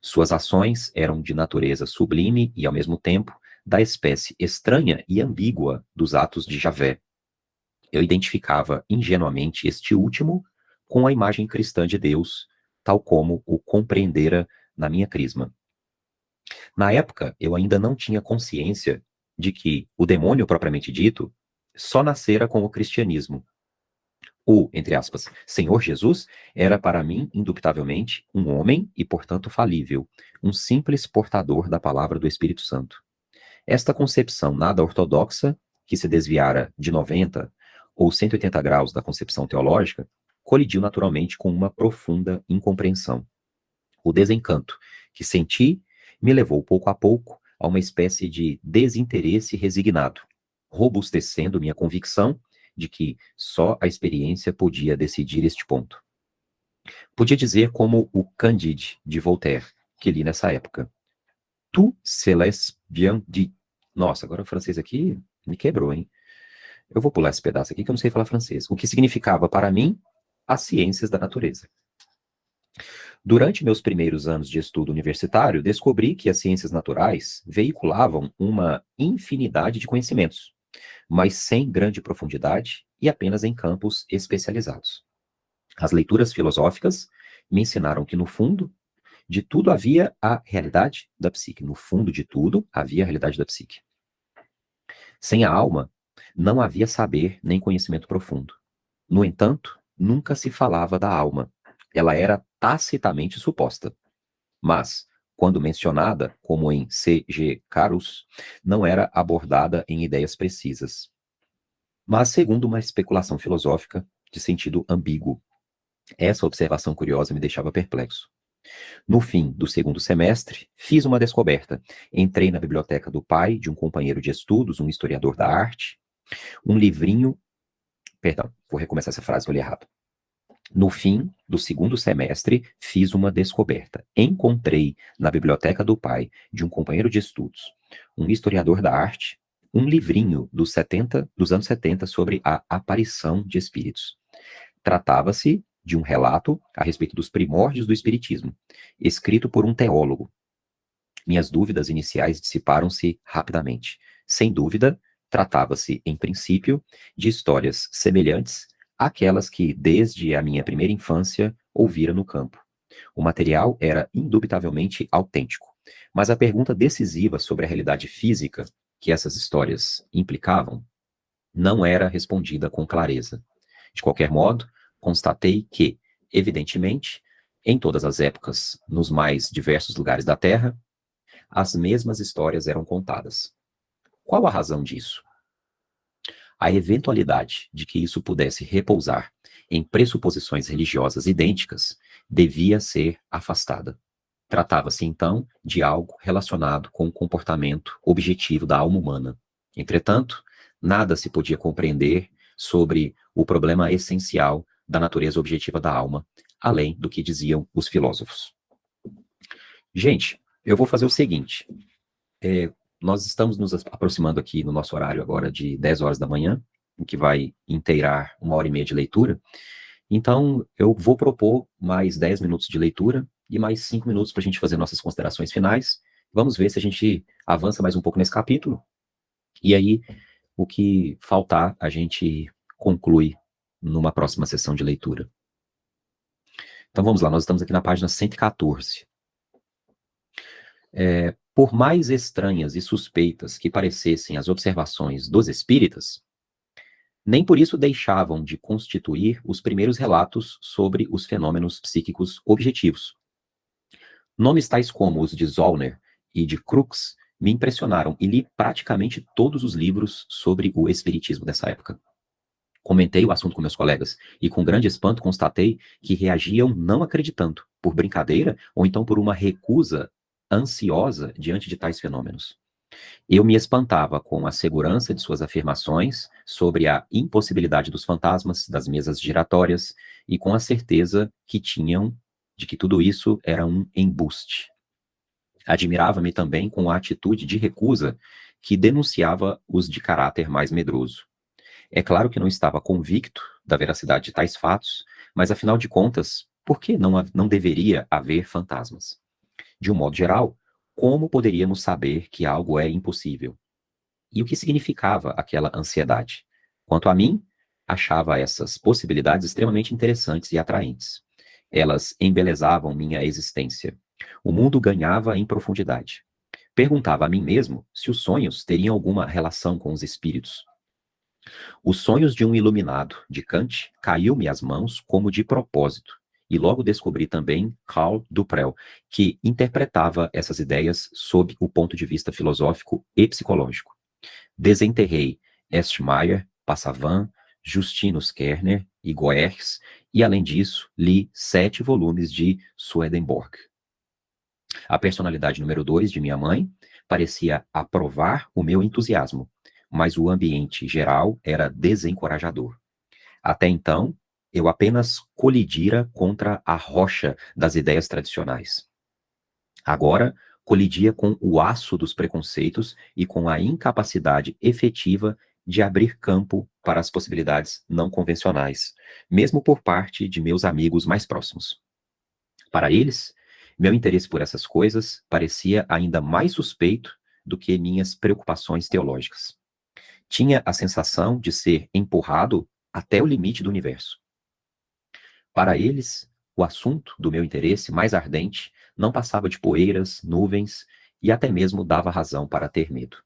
Suas ações eram de natureza sublime e, ao mesmo tempo, da espécie estranha e ambígua dos atos de Javé. Eu identificava ingenuamente este último com a imagem cristã de Deus, tal como o compreendera na minha crisma. Na época, eu ainda não tinha consciência de que o demônio propriamente dito só nascera com o cristianismo. O, entre aspas, Senhor Jesus era para mim, indubitavelmente, um homem e, portanto, falível, um simples portador da palavra do Espírito Santo. Esta concepção nada ortodoxa, que se desviara de 90 ou 180 graus da concepção teológica, colidiu naturalmente com uma profunda incompreensão. O desencanto que senti me levou pouco a pouco a uma espécie de desinteresse resignado, robustecendo minha convicção de que só a experiência podia decidir este ponto. Podia dizer como o Candide de Voltaire, que li nessa época. Tu célestes bien dit. Nossa, agora o francês aqui me quebrou, hein? Eu vou pular esse pedaço aqui que eu não sei falar francês. O que significava para mim as ciências da natureza. Durante meus primeiros anos de estudo universitário, descobri que as ciências naturais veiculavam uma infinidade de conhecimentos, mas sem grande profundidade e apenas em campos especializados. As leituras filosóficas me ensinaram que, no fundo de tudo, havia a realidade da psique. No fundo de tudo, havia a realidade da psique. Sem a alma, não havia saber nem conhecimento profundo. No entanto, nunca se falava da alma. Ela era tacitamente suposta. Mas, quando mencionada, como em C.G. Carus, não era abordada em ideias precisas, mas segundo uma especulação filosófica de sentido ambíguo. Essa observação curiosa me deixava perplexo. No fim do segundo semestre, fiz uma descoberta. Entrei na biblioteca do pai de um companheiro de estudos, um historiador da arte, um livrinho... Perdão, vou recomeçar essa frase, eu li errado. No fim do segundo semestre, fiz uma descoberta. Encontrei na biblioteca do pai de um companheiro de estudos, um historiador da arte, um livrinho dos anos 70 sobre a aparição de espíritos. Tratava-se de um relato a respeito dos primórdios do espiritismo, escrito por um teólogo. Minhas dúvidas iniciais dissiparam-se rapidamente. Sem dúvida, tratava-se, em princípio, de histórias semelhantes àquelas que, desde a minha primeira infância, ouvira no campo. O material era indubitavelmente autêntico, mas a pergunta decisiva sobre a realidade física que essas histórias implicavam não era respondida com clareza. De qualquer modo, constatei que, evidentemente, em todas as épocas, nos mais diversos lugares da Terra, as mesmas histórias eram contadas. Qual a razão disso? A eventualidade de que isso pudesse repousar em pressuposições religiosas idênticas devia ser afastada. Tratava-se, então, de algo relacionado com o comportamento objetivo da alma humana. Entretanto, nada se podia compreender sobre o problema essencial da natureza objetiva da alma, além do que diziam os filósofos. Gente, eu vou fazer o seguinte. Nós estamos nos aproximando aqui no nosso horário agora de 10 horas da manhã, o que vai inteirar 1h30 de leitura. Então, eu vou propor mais 10 minutos de leitura e mais 5 minutos para a gente fazer nossas considerações finais. Vamos ver se a gente avança mais um pouco nesse capítulo. E aí, o que faltar, a gente conclui numa próxima sessão de leitura. Então vamos lá, nós estamos aqui na página 114. Por mais estranhas e suspeitas que parecessem as observações dos espíritas, nem por isso deixavam de constituir os primeiros relatos sobre os fenômenos psíquicos objetivos. Nomes tais como os de Zollner e de Crookes me impressionaram e li praticamente todos os livros sobre o espiritismo dessa época. Comentei o assunto com meus colegas e com grande espanto constatei que reagiam não acreditando, por brincadeira ou então por uma recusa ansiosa diante de tais fenômenos. Eu me espantava com a segurança de suas afirmações sobre a impossibilidade dos fantasmas, das mesas giratórias e com a certeza que tinham de que tudo isso era um embuste. Admirava-me também com a atitude de recusa que denunciava os de caráter mais medroso. É claro que não estava convicto da veracidade de tais fatos, mas afinal de contas, por que não deveria haver fantasmas? De um modo geral, como poderíamos saber que algo é impossível? E o que significava aquela ansiedade? Quanto a mim, achava essas possibilidades extremamente interessantes e atraentes. Elas embelezavam minha existência. O mundo ganhava em profundidade. Perguntava a mim mesmo se os sonhos teriam alguma relação com os espíritos. Os sonhos de um iluminado, de Kant, caiu-me às mãos como de propósito. E logo descobri também Karl Duprel, que interpretava essas ideias sob o ponto de vista filosófico e psicológico. Desenterrei Eschtmeyer, Passavant, Justinus Kerner e Goertz, e além disso, li 7 volumes de Swedenborg. A personalidade número 2 de minha mãe parecia aprovar o meu entusiasmo, mas o ambiente geral era desencorajador. Até então, eu apenas colidira contra a rocha das ideias tradicionais. Agora, colidia com o aço dos preconceitos e com a incapacidade efetiva de abrir campo para as possibilidades não convencionais, mesmo por parte de meus amigos mais próximos. Para eles, meu interesse por essas coisas parecia ainda mais suspeito do que minhas preocupações teológicas. Tinha a sensação de ser empurrado até o limite do universo. Para eles, o assunto do meu interesse mais ardente não passava de poeiras, nuvens e até mesmo dava razão para ter medo.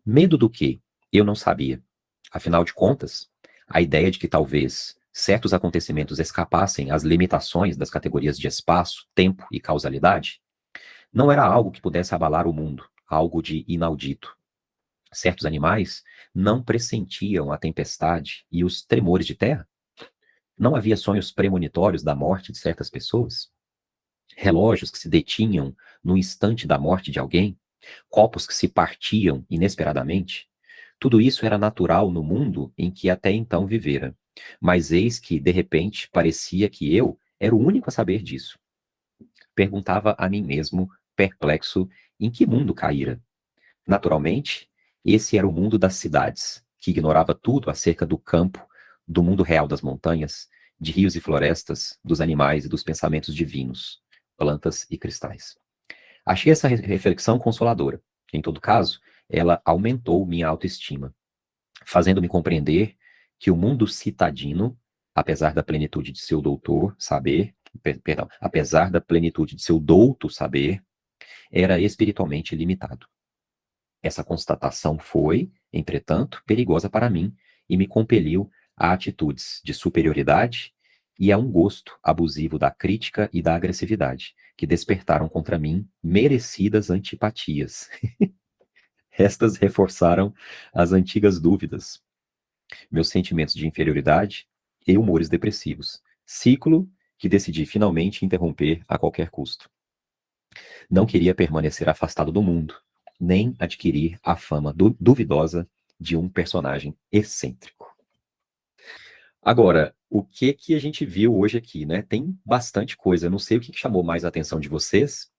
Medo do quê? Eu não sabia. Afinal de contas, a ideia de que talvez certos acontecimentos escapassem às limitações das categorias de espaço, tempo e causalidade não era algo que pudesse abalar o mundo, algo de inaudito. Certos animais não pressentiam a tempestade e os tremores de terra? Não havia sonhos premonitórios da morte de certas pessoas? Relógios que se detinham no instante da morte de alguém? Copos que se partiam inesperadamente? Tudo isso era natural no mundo em que até então vivera. Mas eis que, de repente, parecia que eu era o único a saber disso. Perguntava a mim mesmo, perplexo, em que mundo caíra. Naturalmente, esse era o mundo das cidades, que ignorava tudo acerca do campo, do mundo real das montanhas, de rios e florestas, dos animais e dos pensamentos divinos, plantas e cristais. Achei essa reflexão consoladora. Em todo caso, ela aumentou minha autoestima, fazendo-me compreender que o mundo citadino, apesar da plenitude de seu doutor saber, perdão, apesar da plenitude de seu douto saber, era espiritualmente limitado. Essa constatação foi, entretanto, perigosa para mim e me compeliu a atitudes de superioridade e a um gosto abusivo da crítica e da agressividade, que despertaram contra mim merecidas antipatias. Estas reforçaram as antigas dúvidas, meus sentimentos de inferioridade e humores depressivos, ciclo que decidi finalmente interromper a qualquer custo. Não queria permanecer afastado do mundo, nem adquirir a fama duvidosa de um personagem excêntrico. Agora, o que que a gente viu hoje aqui, né? Tem bastante coisa. Eu não sei o que chamou mais a atenção de vocês,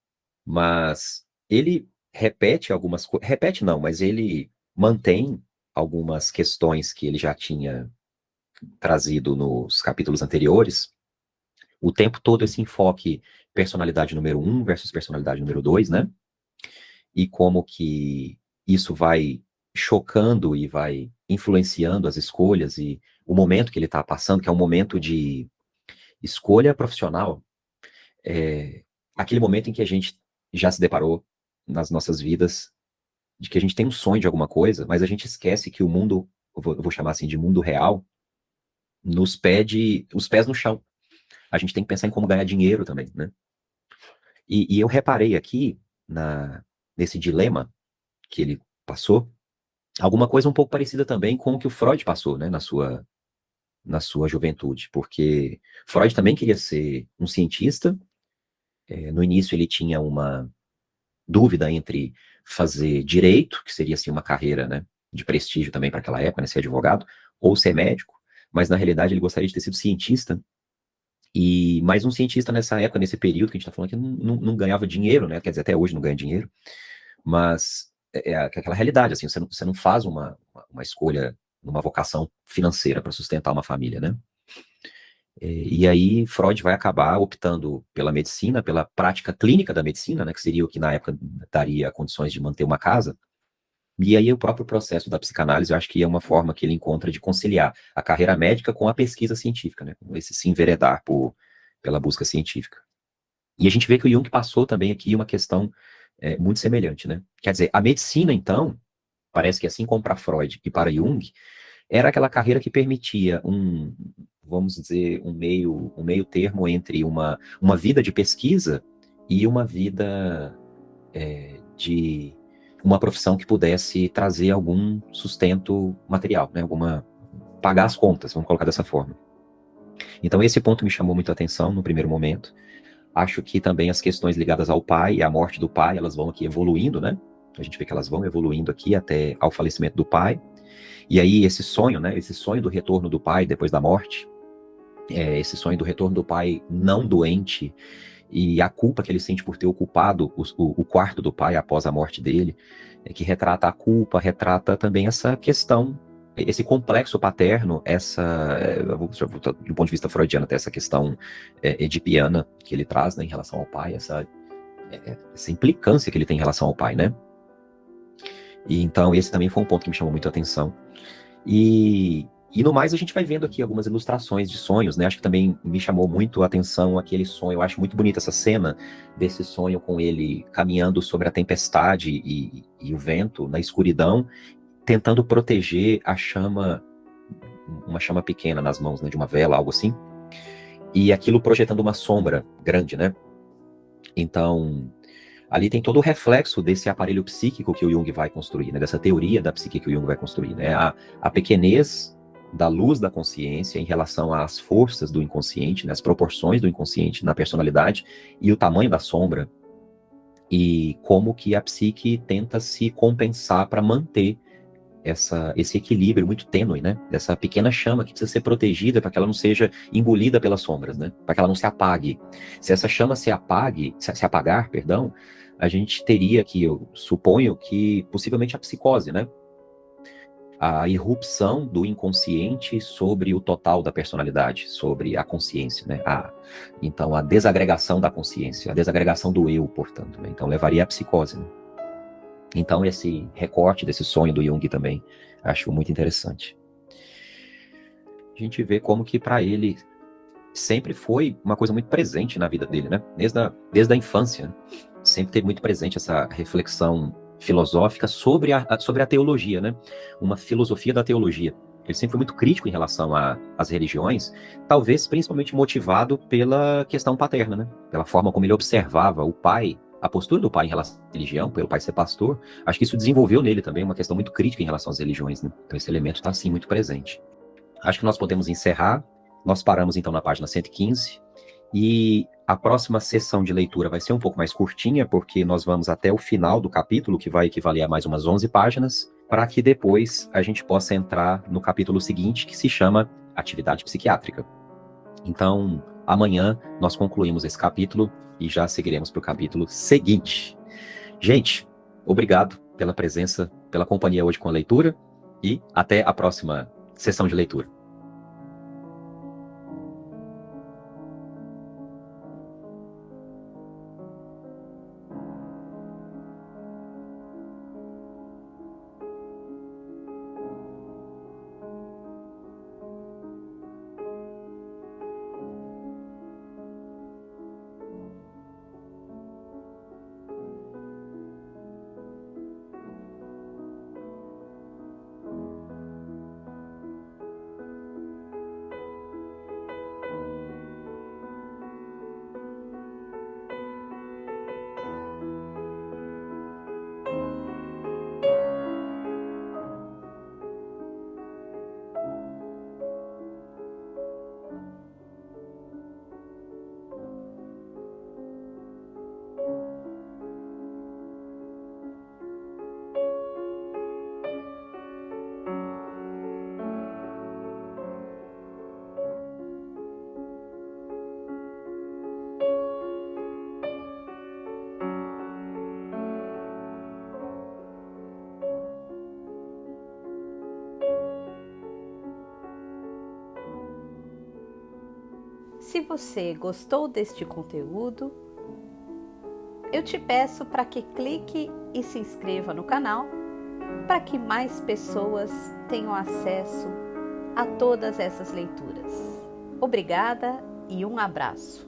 mas ele repete algumas coisas. Repete não, mas ele mantém algumas questões que ele já tinha trazido nos capítulos anteriores. O tempo todo esse enfoque personalidade número 1 versus personalidade número 2, né? E como que isso vai chocando e vai influenciando as escolhas e o momento que ele está passando, que é um momento de escolha profissional, aquele momento em que a gente já se deparou nas nossas vidas, de que a gente tem um sonho de alguma coisa, mas a gente esquece que o mundo, eu vou chamar assim de mundo real, nos pede os pés no chão. A gente tem que pensar em como ganhar dinheiro também, né? E eu reparei aqui, nesse dilema que ele passou, alguma coisa um pouco parecida também com o que o Freud passou, né, na sua juventude, porque Freud também queria ser um cientista. No início ele tinha uma dúvida entre fazer direito, que seria assim uma carreira, né, de prestígio também para aquela época, né, ser advogado, ou ser médico, mas na realidade ele gostaria de ter sido cientista. E mais um cientista nessa época, nesse período que a gente está falando, que não ganhava dinheiro, né? Quer dizer, até hoje não ganha dinheiro, mas é aquela realidade, assim, você não faz uma escolha, uma vocação financeira para sustentar uma família, né? E aí Freud vai acabar optando pela medicina, pela prática clínica da medicina, né, que seria o que na época daria condições de manter uma casa. E aí o próprio processo da psicanálise, eu acho que é uma forma que ele encontra de conciliar a carreira médica com a pesquisa científica, né, com esse se enveredar pela busca científica. E a gente vê que o Jung passou também aqui uma questão muito semelhante, né? Quer dizer, a medicina, então, parece que assim como para Freud e para Jung, era aquela carreira que permitia vamos dizer, um meio termo entre uma vida de pesquisa e uma vida de uma profissão que pudesse trazer algum sustento material, né? Pagar as contas, vamos colocar dessa forma. Então esse ponto me chamou muito a atenção no primeiro momento. Acho que também as questões ligadas ao pai e à morte do pai, elas vão aqui evoluindo, né? A gente vê que elas vão evoluindo aqui até ao falecimento do pai. E aí esse sonho, né? Esse sonho do retorno do pai depois da morte, esse sonho do retorno do pai não doente e a culpa que ele sente por ter ocupado o quarto do pai após a morte dele, que retrata a culpa, retrata também essa questão, esse complexo paterno, do ponto de vista freudiano, até essa questão edipiana que ele traz, né, em relação ao pai, essa implicância que ele tem em relação ao pai, né? E então esse também foi um ponto que me chamou muito a atenção. E no mais, a gente vai vendo aqui algumas ilustrações de sonhos, né? Acho que também me chamou muito a atenção aquele sonho. Eu acho muito bonita essa cena desse sonho com ele caminhando sobre a tempestade e o vento na escuridão, tentando proteger a chama, uma chama pequena nas mãos, né? De uma vela, algo assim. E aquilo projetando uma sombra grande, né? Então, ali tem todo o reflexo desse aparelho psíquico que o Jung vai construir, né? Dessa teoria da psique que o Jung vai construir, né? A pequenez da luz da consciência em relação às forças do inconsciente, né? As proporções do inconsciente na personalidade e o tamanho da sombra e como que a psique tenta se compensar para manter esse equilíbrio muito tênue, né? Dessa pequena chama que precisa ser protegida para que ela não seja engolida pelas sombras, né? Para que ela não se apague. Se essa chama se apagar, perdão, a gente teria que, eu suponho que possivelmente a psicose, né? A irrupção do inconsciente sobre o total da personalidade, sobre a consciência, né? Então a desagregação da consciência, a desagregação do eu, portanto, né? Então levaria à psicose, né? Então, esse recorte desse sonho do Jung também acho muito interessante. A gente vê como que para ele sempre foi uma coisa muito presente na vida dele, né? Desde a infância, né? Sempre teve muito presente essa reflexão filosófica sobre a teologia, né? Uma filosofia da teologia. Ele sempre foi muito crítico em relação às religiões, talvez principalmente motivado pela questão paterna, né? Pela forma como ele observava o pai, a postura do pai em relação à religião, pelo pai ser pastor. Acho que isso desenvolveu nele também uma questão muito crítica em relação às religiões, né? Então esse elemento está, sim, muito presente. Acho que nós podemos encerrar. Nós paramos, então, na página 115. E a próxima sessão de leitura vai ser um pouco mais curtinha, porque nós vamos até o final do capítulo, que vai equivaler a mais umas 11 páginas, para que depois a gente possa entrar no capítulo seguinte, que se chama Atividade Psiquiátrica. Então, amanhã nós concluímos esse capítulo e já seguiremos para o capítulo seguinte. Gente, obrigado pela presença, pela companhia hoje com a leitura e até a próxima sessão de leitura. Se você gostou deste conteúdo, eu te peço para que clique e se inscreva no canal para que mais pessoas tenham acesso a todas essas leituras. Obrigada e um abraço.